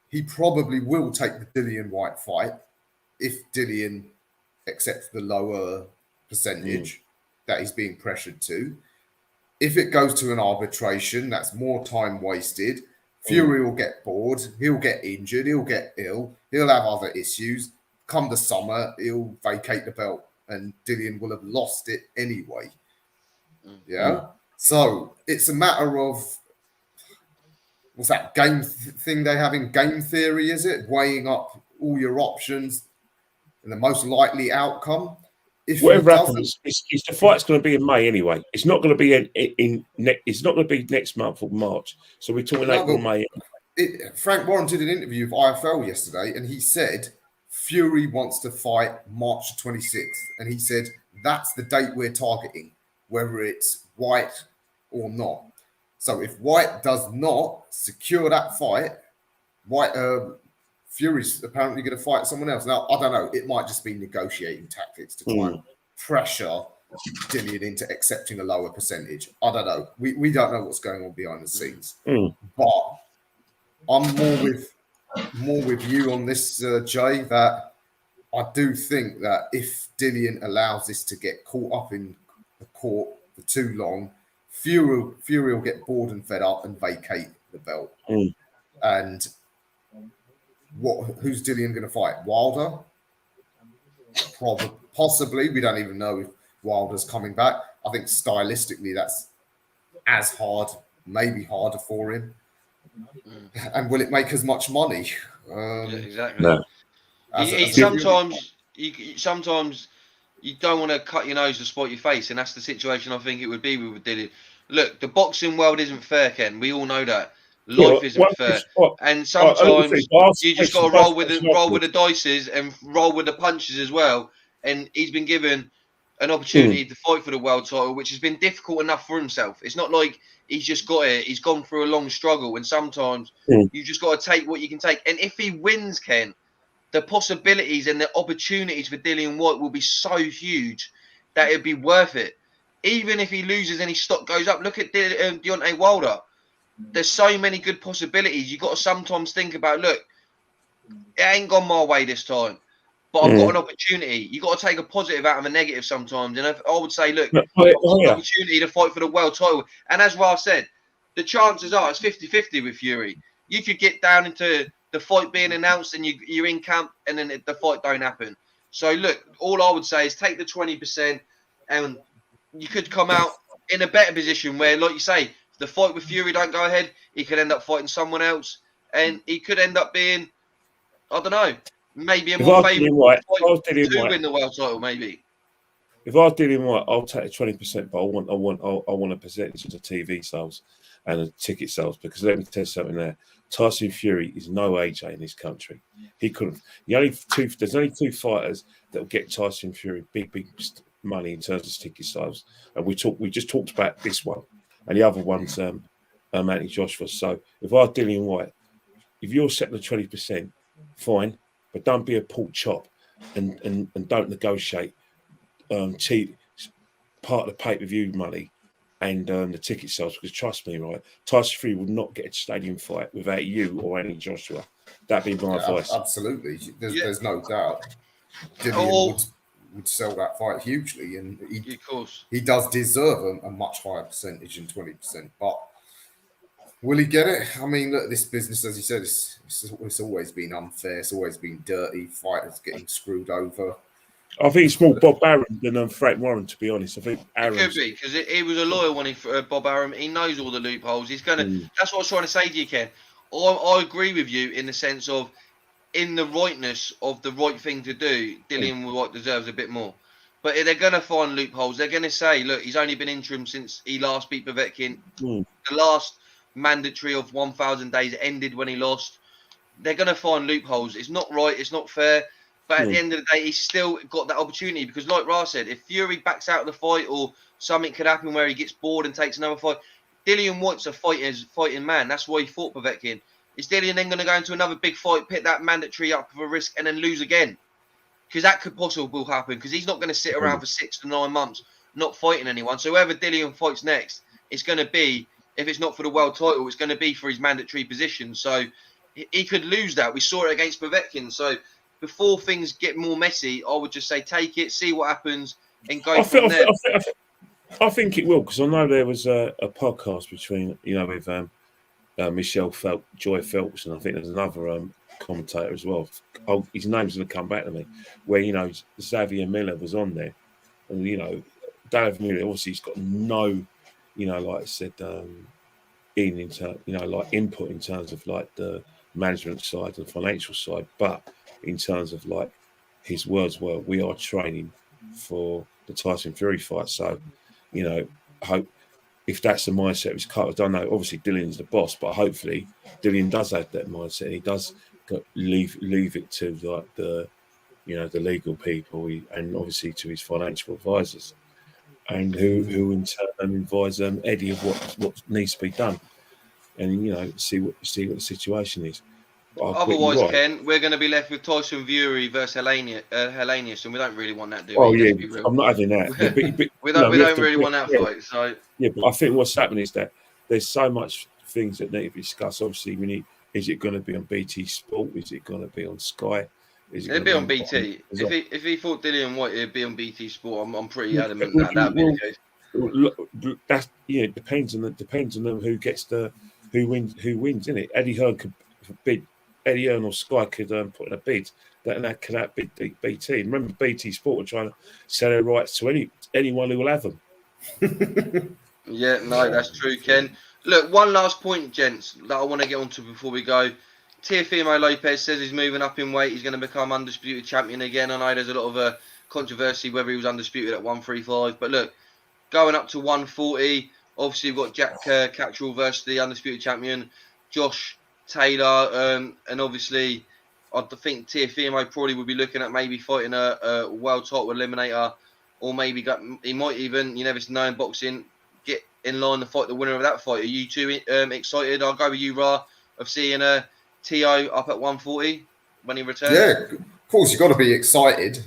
he probably will take the Dillian White fight if Dillian accepts the lower percentage that he's being pressured to. If it goes to an arbitration, that's more time wasted. Fury will get bored. He'll get injured. He'll get ill. He'll have other issues. Come the summer, he'll vacate the belt and Dillian will have lost it anyway. Yeah? So it's a matter of, what's that game thing they have in game theory, is it? Weighing up all your options and the most likely outcome. If whatever happens, the fight's going to be in May anyway. It's not going to be it's not going to be next month or March. So we're talking April, May. Frank Warren did an interview with IFL yesterday, and he said Fury wants to fight March 26th, and he said that's the date we're targeting, whether it's White or not. So if White does not secure that fight, Fury's apparently going to fight someone else. Now, I don't know. It might just be negotiating tactics to try and pressure Dillian into accepting a lower percentage. I don't know. We don't know what's going on behind the scenes. But I'm more with you on this, Jay, that I do think that if Dillian allows this to get caught up in the court for too long, Fury will get bored and fed up and vacate the belt. And who's Dillian going to fight? Wilder? Possibly. We don't even know if Wilder's coming back. I think stylistically that's as hard, maybe harder for him. And will it make as much money? Yeah, exactly. No. Sometimes you don't want to cut your nose to spite your face, and that's the situation I think it would be with Dillian. Look, the boxing world isn't fair, Ken. We all know that. Life isn't fair, and sometimes you just got to roll with the dices and roll with the punches as well. And he's been given an opportunity to fight for the world title, which has been difficult enough for himself. It's not like he's just got it. He's gone through a long struggle, and sometimes you just got to take what you can take. And if he wins, Ken, the possibilities and the opportunities for Dillian White will be so huge that it'd be worth it. Even if he loses and his stock goes up, look at Deontay Wilder. There's so many good possibilities. You got to sometimes think about, look, it ain't gone my way this time, but I've got an opportunity. You got to take a positive out of a negative sometimes. And I would say, look, I've got an opportunity to fight for the world title. And as Ralph said, the chances are it's 50-50 with Fury. You could get down into the fight being announced and you're in camp and then the fight don't happen. So, look, all I would say is take the 20% and you could come out in a better position where, like you say, the fight with Fury don't go ahead, he could end up fighting someone else, and he could end up being, I don't know, maybe a more favourable fight to win the world title, maybe. If I was Dillian White, I'll take the 20%, but I want a percentage of the TV sales and the ticket sales, because let me tell you something there. Tyson Fury is no AJ in this country. He couldn't. There's only two fighters that will get Tyson Fury big money in terms of ticket sales, and we just talked about this one. And the other one's Anthony Joshua. So if I was Dillian White, if you're setting the 20%, fine, but don't be a pork chop and don't negotiate cheap part of the pay-per-view money and the ticket sales. Because trust me, right, Tyson Fury would not get a stadium fight without you or any Joshua. That'd be my advice. Absolutely, there's no doubt. Dillian would sell that fight hugely, and of course. he does deserve a much higher percentage than 20%. But will he get it? I mean, look, this business, as you said, it's always been unfair. It's always been dirty. Fighters getting screwed over. I think it's more Bob Arum than Frank Warren, to be honest. I think It could be, because he was a loyal one, Bob Arum. He knows all the loopholes. He's going to... That's what I was trying to say to you, Ken. I agree with you in the sense of, in the rightness of the right thing to do, Dillian deserves a bit more. But they're going to find loopholes. They're going to say, look, he's only been interim since he last beat Povetkin. The last mandatory of 1,000 days ended when he lost. They're going to find loopholes. It's not right. It's not fair. But at the end of the day, he's still got that opportunity, because like Ra said, if Fury backs out of the fight or something could happen where he gets bored and takes another fight, Dillian White's a fighting man. That's why he fought Povetkin. Is Dillian then going to go into another big fight, pick that mandatory up for a risk, and then lose again? Because that could possibly happen, because he's not going to sit around for 6 to 9 months not fighting anyone. So whoever Dillian fights next, it's going to be, if it's not for the world title, it's going to be for his mandatory position. So he could lose that. We saw it against Povetkin. So before things get more messy, I would just say take it, see what happens, and go from there. I think it will, because I know there was a podcast between, with Michelle Joy Phelps, and I think there's another commentator as well. His name's going to come back to me, where Xavier Miller was on there, and David Miller obviously he's got no, like I said, input in terms of like the management side and financial side, but in terms of like his words were, we are training for the Tyson Fury fight. So, I hope if that's the mindset of his cut, I don't know. Obviously, Dillian's the boss, but hopefully Dillian does have that mindset. He does leave it to like the legal people and obviously to his financial advisors, and who in turn advise Eddie of what needs to be done, and see what the situation is. Otherwise, right, Ken, we're going to be left with Tyson Fury versus Hellenius, and we don't really want that, do we? Oh yeah, I'm not having that. we don't really want that fight. So yeah, but I think what's happening is that there's so much things that need to be discussed. Obviously, is it going to be on BT Sport? Is it going to be on Sky? It'd be on BT. If he fought Dillian White, it'd be on BT Sport. I'm pretty adamant that'd be the case. That's it depends on them who gets who wins, isn't it? Eddie Hearn could bid. Eddie Hearn or Sky could put in a bid that could beat BT. Remember, BT Sport are trying to sell their rights to anyone who will have them. Yeah, no, that's true, Ken. Look, one last point, gents, that I want to get onto before we go. Teofimo Lopez says he's moving up in weight. He's going to become undisputed champion again. I know there's a lot of controversy whether he was undisputed at 135, but look, going up to 140. Obviously, we've got Jack Catterall versus the undisputed champion, Josh Taylor, and obviously I think Teofimo probably would be looking at maybe fighting a world title eliminator, or maybe he might even, you never know in boxing, get in line to fight the winner of that fight. Are you two excited? I'll go with you, Ra, of seeing T.O. up at 140 when he returns. Yeah, of course, you've got to be excited.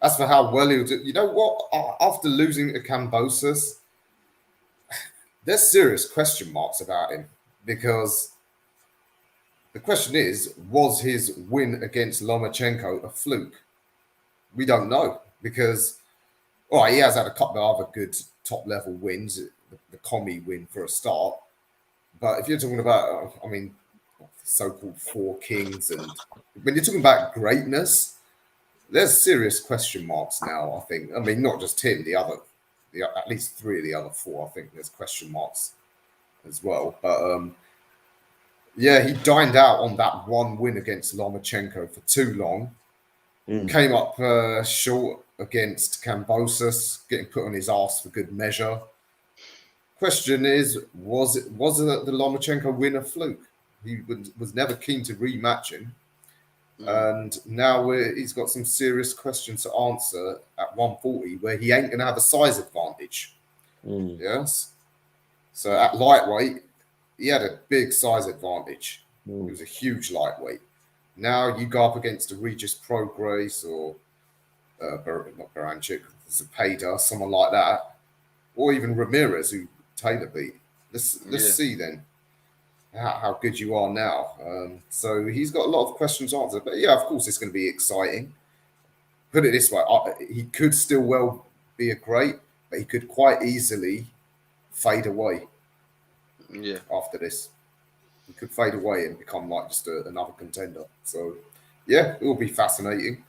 As for how well he'll do, you know what? After losing to Kambosos, there's serious question marks about him, because the question is, was his win against Lomachenko a fluke? We don't know, because he has had a couple of other good top-level wins, the Commie win for a start. But if you're talking about, so-called Four Kings, and when you're talking about greatness, there's serious question marks now, I think. Not just him, at least 3 of the other 4, I think there's question marks as well. But he dined out on that one win against Lomachenko for too long. Came up short against Kambosos, getting put on his ass for good measure. Question is, was the Lomachenko win a fluke? He was never keen to rematch him. And now he's got some serious questions to answer at 140, where he ain't going to have a size advantage. Yes. So at lightweight, he had a big size advantage. He was a huge lightweight. Now you go up against a Regis Prograis or not Baranchik, Zepeda, someone like that. or even Ramirez, who Taylor beat. Let's see then how good you are now. So he's got a lot of questions answered. But yeah, of course, it's going to be exciting. Put it this way, he could still well be a great, but he could quite easily fade away. Yeah. After this, he could fade away and become like just another contender. So yeah, it will be fascinating.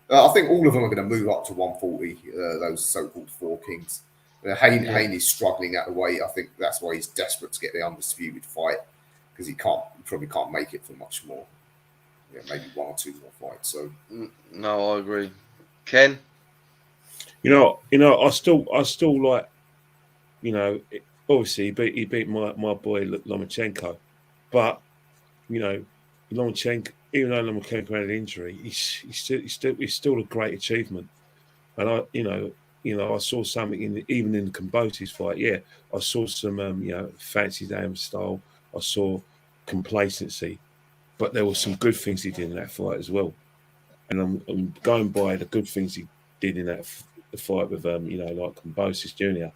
I think all of them are going to move up to 140. Those so-called four kings. Haney's struggling at the weight. I think that's why he's desperate to get the undisputed fight, because he probably can't make it for much more. Yeah, maybe one or two more fights. So no, I agree. Ken, you know, I still like, obviously he beat my boy Lomachenko, but Lomachenko, even though Lomachenko had an injury, he's still a great achievement. And I saw something even in the Kambosos fight. Yeah, I saw some fancy damn style. I saw complacency, but there were some good things he did in that fight as well. And I'm going by the good things he did in that fight with like Kambosos Jr.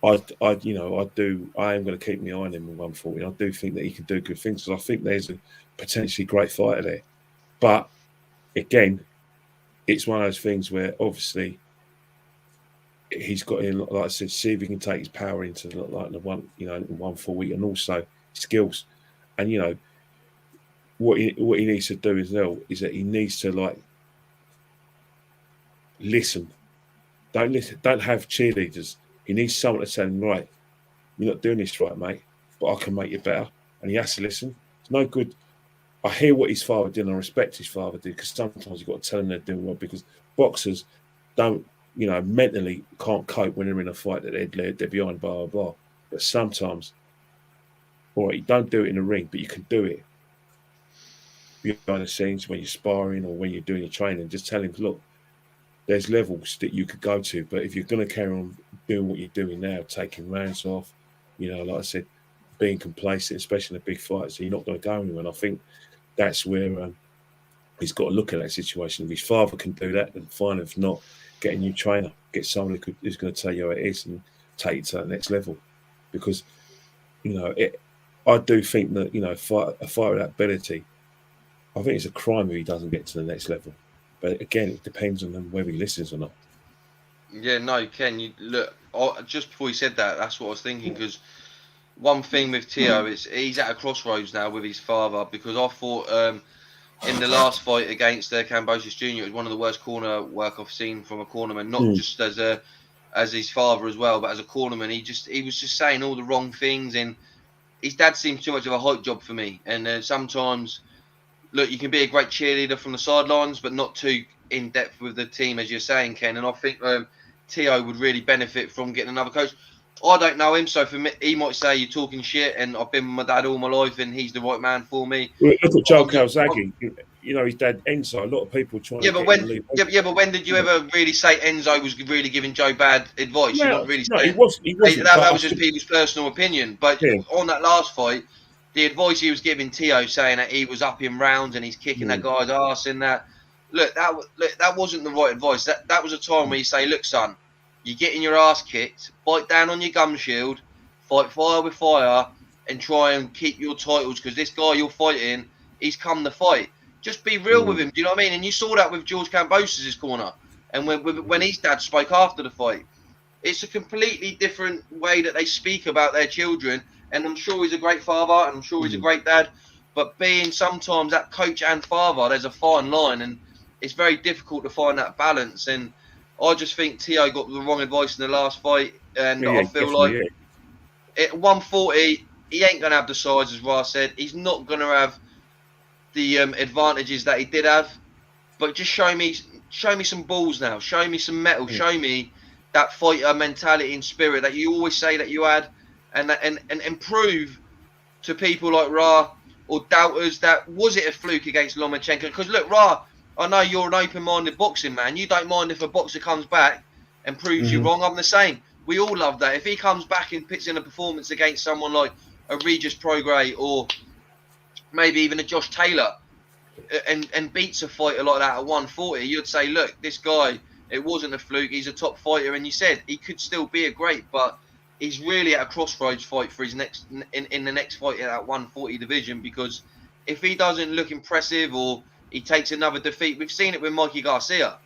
I am going to keep my eye on him in 140. I do think that he can do good things, because I think there's a potentially great fighter there. But again, it's one of those things where obviously he's got in, like I said, see if he can take his power into like the 140, and also skills. And what he needs to do as well is that he needs to like listen. Don't have cheerleaders. He needs someone to tell him, right, you're not doing this right, mate, but I can make you better. And he has to listen. It's no good. I hear what his father did, and I respect his father did, because sometimes you've got to tell them they're doing well, because boxers don't, mentally can't cope when they're in a fight that they're behind, blah, blah, blah. But sometimes, all right, you don't do it in the ring, but you can do it behind the scenes when you're sparring or when you're doing your training. Just tell him, look, there's levels that you could go to, but if you're going to carry on doing what you're doing now, taking rounds off, like I said, being complacent, especially in the big fights, you're not going to go anywhere. And I think that's where he's got to look at that situation. If his father can do that, then fine. If not, get a new trainer, get someone who's going to tell you how it is and take it to the next level. Because, I do think that, a fighter of that ability, I think it's a crime if he doesn't get to the next level. But again, it depends on whether he listens or not. Yeah, no, Ken, you look. Just before you said that, that's what I was thinking. Because one thing with Tio is he's at a crossroads now with his father. Because I thought in the last fight against Kambosos Jr., it was one of the worst corner work I've seen from a cornerman. Not just as his father as well, but as a cornerman, he was just saying all the wrong things, and his dad seems too much of a hype job for me. And sometimes, look, you can be a great cheerleader from the sidelines, but not too in depth with the team, as you're saying, Ken. And I think Tio would really benefit from getting another coach. I don't know him, so for me, he might say you're talking shit, and I've been with my dad all my life, and he's the right man for me. Look at Joe Calzaghe. His dad Enzo. A lot of people trying. But when did you ever really say Enzo was really giving Joe bad advice? No, not really. He wasn't. That was just people's personal opinion. But on that last fight, the advice he was giving Tio, saying that he was up in rounds and he's kicking that guy's ass, and that wasn't the right advice. That was a time where you say, look, son, you're getting your ass kicked, bite down on your gum shield, fight fire with fire, and try and keep your titles, because this guy you're fighting, he's come to fight. Just be real with him, do you know what I mean? And you saw that with George Kambosos' corner, and when his dad spoke after the fight. It's a completely different way that they speak about their children, and I'm sure he's a great father, and I'm sure he's a great dad, but being sometimes that coach and father, there's a fine line, and it's very difficult to find that balance. And I just think Tio got the wrong advice in the last fight, and I feel like at 140, he ain't going to have the size, as Ra said. He's not going to have the advantages that he did have, but just show me some balls now. Show me some metal. Show me that fighter mentality and spirit that you always say that you had, and prove to people like Ra or doubters that was it a fluke against Lomachenko? Because look, Ra, I know you're an open-minded boxing man. You don't mind if a boxer comes back and proves you wrong. I'm the same. We all love that. If he comes back and puts in a performance against someone like a Regis Prograis or maybe even a Josh Taylor and beats a fighter like that at 140, you'd say, look, this guy It wasn't a fluke. He's a top fighter, and you said he could still be a great, but he's really at a crossroads fight for his next in the next fight in that 140 division, because if he doesn't look impressive or he takes another defeat, we've seen it with Mikey Garcia.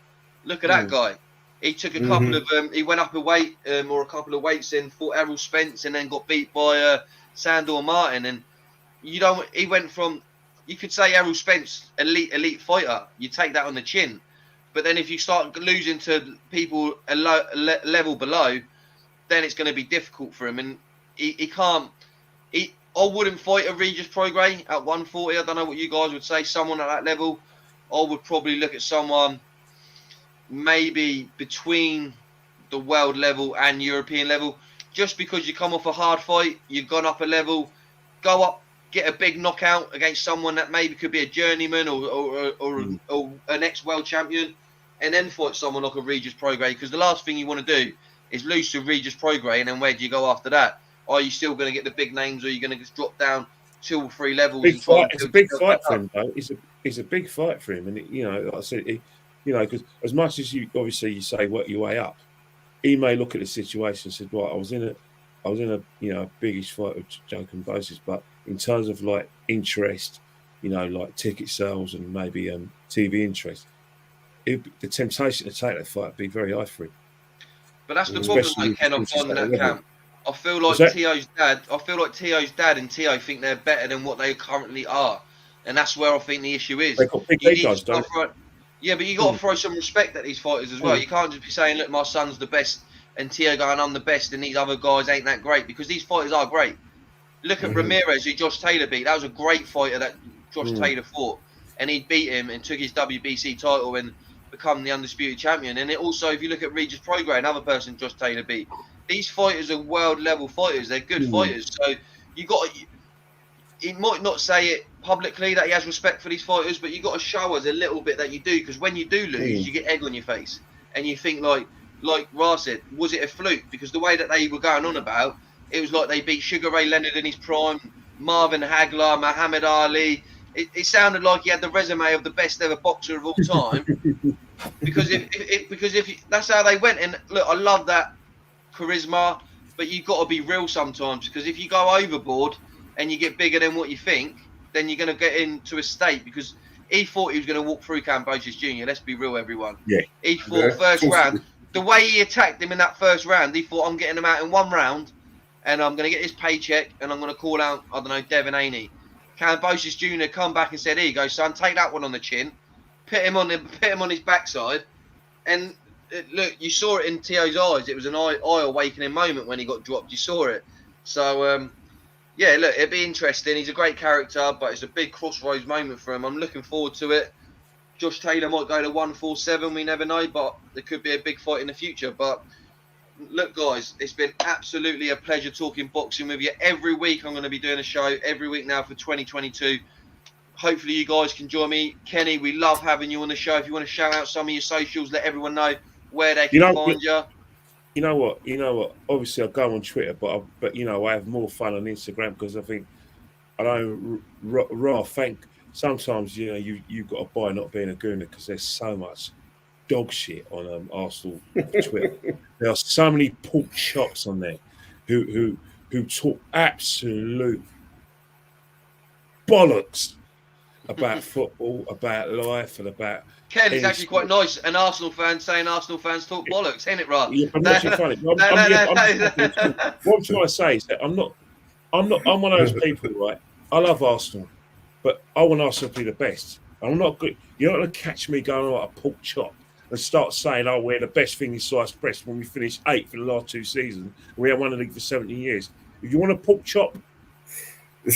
Look at that guy. He took a couple of he went up a weight or a couple of weights and fought Errol Spence and then got beat by Sandor Martin. And he went from, you could say Errol Spence, elite fighter. You take that on the chin. But then if you start losing to people a level below, then it's going to be difficult for him. And he can't. I wouldn't fight a Regis Prograis at 140. I don't know what you guys would say. Someone at that level, I would probably look at someone maybe between the world level and European level. Just because you come off a hard fight, you've gone up a level, go up, get a big knockout against someone that maybe could be a journeyman or an ex-world champion, and then fight someone like a Regis Prograis. Because the last thing you want to do is lose to Regis Prograis, and then where do you go after that? Are you still going to get the big names, or are you going to just drop down 2 or 3 levels? It's a big fight for him, though. It's a big fight for him, and like I said, because as much as you say work your way up, he may look at the situation and said, right, I was in a biggish fight with Joe Kambosos, but in terms of like interest, like ticket sales and maybe TV interest, the temptation to take that fight would be very high for him. But that's the problem, like Ken, on that camp. I feel like Tio's dad and Tio think they're better than what they currently are, and that's where I think the issue is. They got big egos, don't they? Yeah, but you got to throw some respect at these fighters as well. You can't just be saying, "Look, my son's the best," and Tio going, "I'm the best," and these other guys ain't that great, because these fighters are great. Look at Ramirez, who Josh Taylor beat. That was a great fighter that Josh Taylor fought, and he beat him and took his WBC title and become the undisputed champion. And also, if you look at Regis Prograis, another person Josh Taylor beat, these fighters are world level fighters. They're good fighters. So you got. He might not say it publicly that he has respect for these fighters, but you got to show us a little bit that you do, because when you do lose, you get egg on your face, and you think like Ra said, was it a fluke? Because the way that they were going on about, it was like they beat Sugar Ray Leonard in his prime, Marvin Hagler, Muhammad Ali. It sounded like he had the resume of the best ever boxer of all time. because if that's how they went. And look, I love that charisma, but you got to be real sometimes, because if you go overboard and you get bigger than what you think, then you're going to get into a state, because he thought he was going to walk through Kambosos Jr. Let's be real, everyone. Yeah. He thought first round, the way he attacked him in that first round, he thought, I'm getting him out in 1 round, and I'm going to get his paycheck, and I'm going to call out, I don't know, Devin Haney. Kambosos Jr. come back and said, here you go, son, take that one on the chin, put him on his backside, and look, you saw it in Tio's eyes. It was an eye-awakening moment when he got dropped. You saw it. So, yeah, look, it'd be interesting. He's a great character, but it's a big crossroads moment for him. I'm looking forward to it. Josh Taylor might go to 147. We never know, but there could be a big fight in the future. But look, guys, it's been absolutely a pleasure talking boxing with you. Every week I'm going to be doing a show, every week now for 2022. Hopefully you guys can join me. Kenny, we love having you on the show. If you want to shout out some of your socials, let everyone know where they can find you. You know what? Obviously, I go on Twitter, but I have more fun on Instagram, because I think sometimes you've got to buy not being a gooner, because there's so much dog shit on Arsenal Twitter. There are so many pork chops on there who talk absolute bollocks about football, about life, and about. Ken, it's actually quite nice. An Arsenal fan saying Arsenal fans talk bollocks, ain't it, right? Yeah, I'm actually funny. What I'm trying to say is that I'm one of those people, right? I love Arsenal, but I want Arsenal to be the best. I'm not good. You're not going to catch me going like a pork chop and start saying, "Oh, we're the best thing in sliced breast," when we finished 8th for the last 2 seasons. We have won the league for 17 years. If you want a pork chop,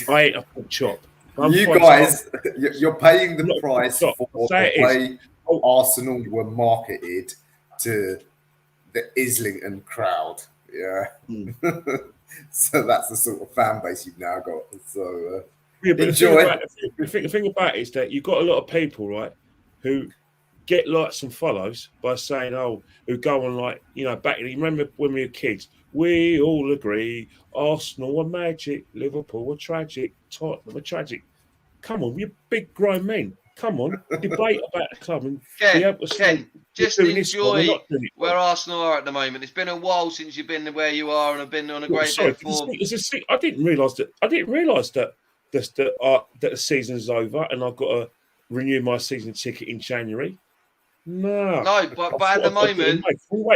I ain't a pork chop. You guys, you're paying the price for the way Arsenal were marketed to the Islington crowd. Yeah. So that's the sort of fan base you've now got. So enjoy. The thing about it is that you've got a lot of people, right, who get likes and follows by saying, who go on like, back. You remember when we were kids? We all agree Arsenal are magic, Liverpool are tragic, Tottenham are tragic. Come on, we're big grown men. come on, debate about the club and be Ken, able to say, just doing this well, we're enjoy not doing it where well. Arsenal are at the moment. It's been a while since you've been where you are and have been on a great bit of form. I didn't realise that. That the season's over and I've got to renew my season ticket in January. No, but at the moment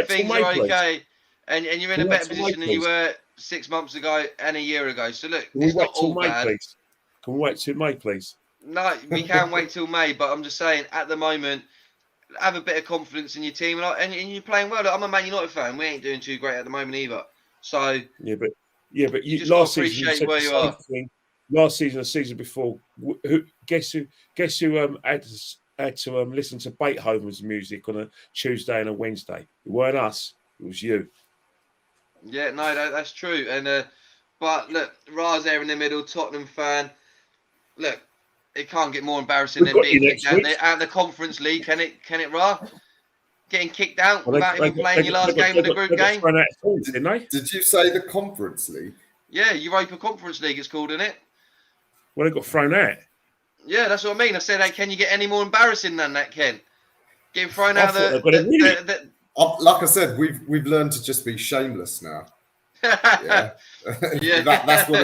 things are okay, and you're in a better position than you were 6 months ago and a year ago. So look, it's not all bad. Please? Can we wait till May, please? No, we can't wait till May. But I'm just saying, at the moment, have a bit of confidence in your team, and you're playing well. Look, I'm a Man United fan. We ain't doing too great at the moment either. So but you just last gotta season appreciate where you are. Last season, the season before, guess who had to listen to Beethoven's music on a Tuesday and a Wednesday? It weren't us. It was you. Yeah, no, that's true. And but look, Ra's there in the middle, Tottenham fan. Look, it can't get more embarrassing than being kicked out of the Conference League, can it, Ra? Getting kicked out without even playing your last game of the group game. Did you say the Conference League? Yeah, Europa Conference League it's called, isn't it? Well, they got thrown out. Yeah, that's what I mean. I said, hey, can you get any more embarrassing than that, Ken? Getting thrown out of like I said, we've learned to just be shameless now. Yeah, that's what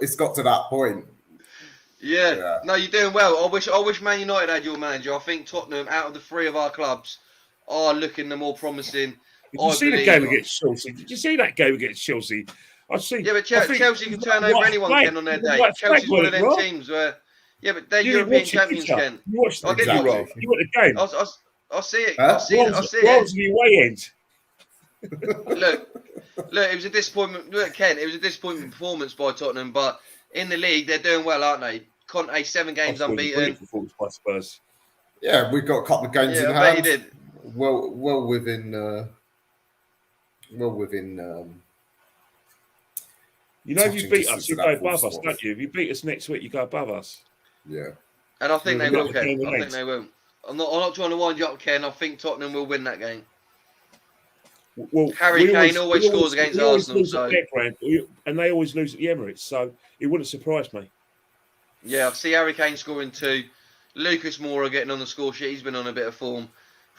it's got to that point. Yeah. No, you're doing well. I wish Man United had your manager. I think Tottenham, out of the three of our clubs, are looking the more promising. Did you see the game against Chelsea? Did you see that game against Chelsea? Yeah, but Chelsea can turn over anyone, Ken, on their day. Chelsea's one of them teams where, but they're European champions, Ken. You watched the game. You watched the game. I'll see it. I'll see it. The away end. Look, it was a disappointment. Look, Ken, it was a disappointing performance by Tottenham, but in the league, they're doing well, aren't they? Conte, 7 games unbeaten. Performance by Spurs. Yeah, we've got a couple of games in hand. I bet you did. Well within. You know, if you beat us, you go above us, don't you? If you beat us next week, you go above us. Yeah. And I think they will, Ken. I think they will. I'm not trying to wind you up, Ken. I think Tottenham will win that game. Well, Harry Kane always scores against Arsenal, and they always lose at the Emirates, so it wouldn't surprise me. Yeah, I see Harry Kane scoring 2. Lucas Moura getting on the score sheet. He's been on a bit of form.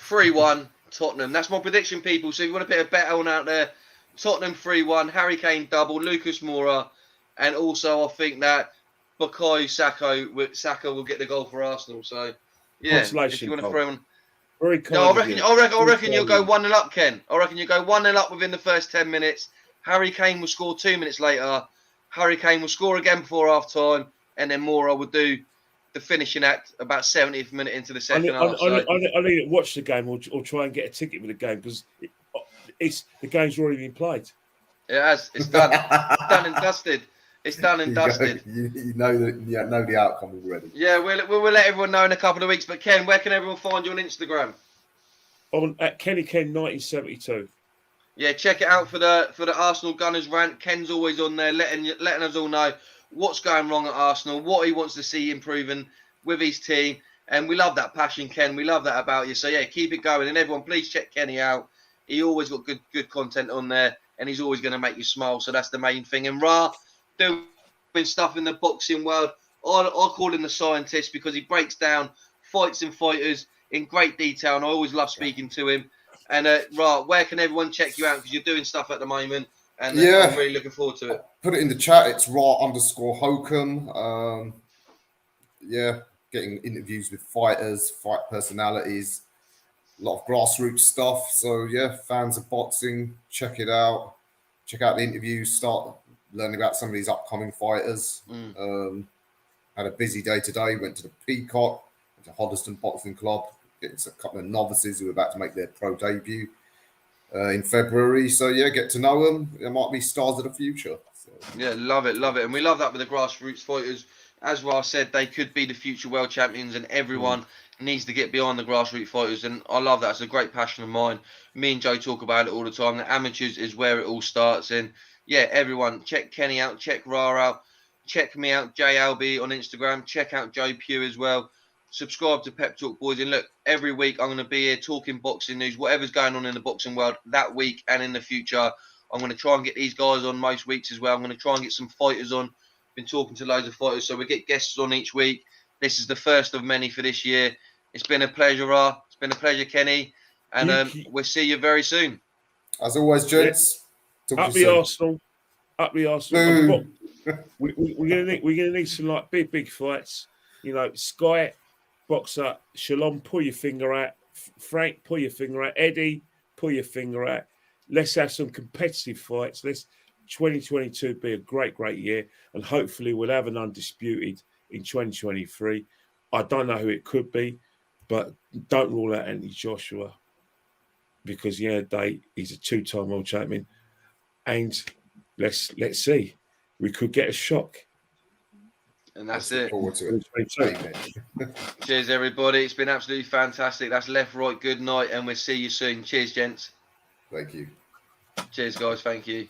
3-1 Tottenham. That's my prediction, people. So if you want to put a bet on out there, Tottenham 3-1, Harry Kane double, Lucas Moura, and also I think that Bukayo Saka will get the goal for Arsenal. So yeah, if you want to throw on. Very kind. I reckon you'll go 1-0 up, Ken. I reckon you'll go 1-0 up within the first 10 minutes. Harry Kane will score 2 minutes later. Harry Kane will score again before half time, and then Moura will do the finishing act about 70th minute into the second half. I need to watch the game or try and get a ticket for the game because the game's already been played. It has. It's done. It's done and dusted. It's done and dusted. You know the outcome already. Yeah, we'll let everyone know in a couple of weeks. But Ken, where can everyone find you on Instagram? At Kenny Ken 1972. Yeah, check it out for the Arsenal Gunners rant. Ken's always on there, letting us all know what's going wrong at Arsenal, what he wants to see improving with his team, and we love that passion, Ken. We love that about you. So yeah, keep it going, and everyone, please check Kenny out. He always got good content on there, and he's always going to make you smile. So that's the main thing. And Ra doing stuff in the boxing world. I call him the scientist because he breaks down fights and fighters in great detail, and I always love speaking to him. And Ra, where can everyone check you out? Because you're doing stuff at the moment, and I'm really looking forward to it. Put it in the chat. It's Ra_Hokum. Getting interviews with fighters, fight personalities, a lot of grassroots stuff. So yeah, fans of boxing, check it out. Check out the interviews. Start learning about some of these upcoming fighters. Had a busy day today. Went to the Peacock, went to Hoddesdon Boxing Club. It's a couple of novices who are about to make their pro debut in February. So yeah, get to know them. They might be stars of the future. So. Yeah, love it. And we love that with the grassroots fighters. As Ra said, they could be the future world champions, and everyone needs to get behind the grassroots fighters. And I love that. It's a great passion of mine. Me and Joe talk about it all the time. The amateurs is where it all starts. And yeah, everyone, check Kenny out, check Ra out, check me out, JLB on Instagram, check out Joe Pugh as well. Subscribe to Pep Talk Boys, and look, every week I'm going to be here talking boxing news, whatever's going on in the boxing world that week and in the future. I'm going to try and get these guys on most weeks as well. I'm going to try and get some fighters on. Been talking to loads of fighters, so we get guests on each week. this is the first of many for this year. It's been a pleasure, Ra. It's been a pleasure, Kenny. And we'll see you very soon. As always, gents. Up the Arsenal. Up the Arsenal. We're gonna need some like big fights. You know, Sky, boxer, Shalom, pull your finger out. Frank, pull your finger out. Eddie, pull your finger out. Let's have some competitive fights. Let's 2022 be a great year, and hopefully we'll have an undisputed in 2023. I don't know who it could be, but don't rule out Anthony Joshua, because he's a 2-time world champion, and let's see, we could get a shock. And that's it. Forward to it. Cheers, everybody. It's been absolutely fantastic. That's Left, Right, good night, and we'll see you soon. Cheers, gents. Thank you. Cheers, guys. Thank you.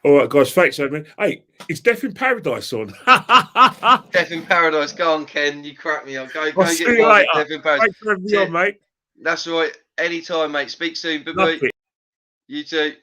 All right, guys. Thanks, Edmund. Hey, is Death in Paradise on? Death in Paradise. Go on, Ken. You crack me up. Go I'll get see you later. Death in Paradise. Thanks for having me on, mate. That's right. Anytime, mate. Speak soon. Bye-bye. You too.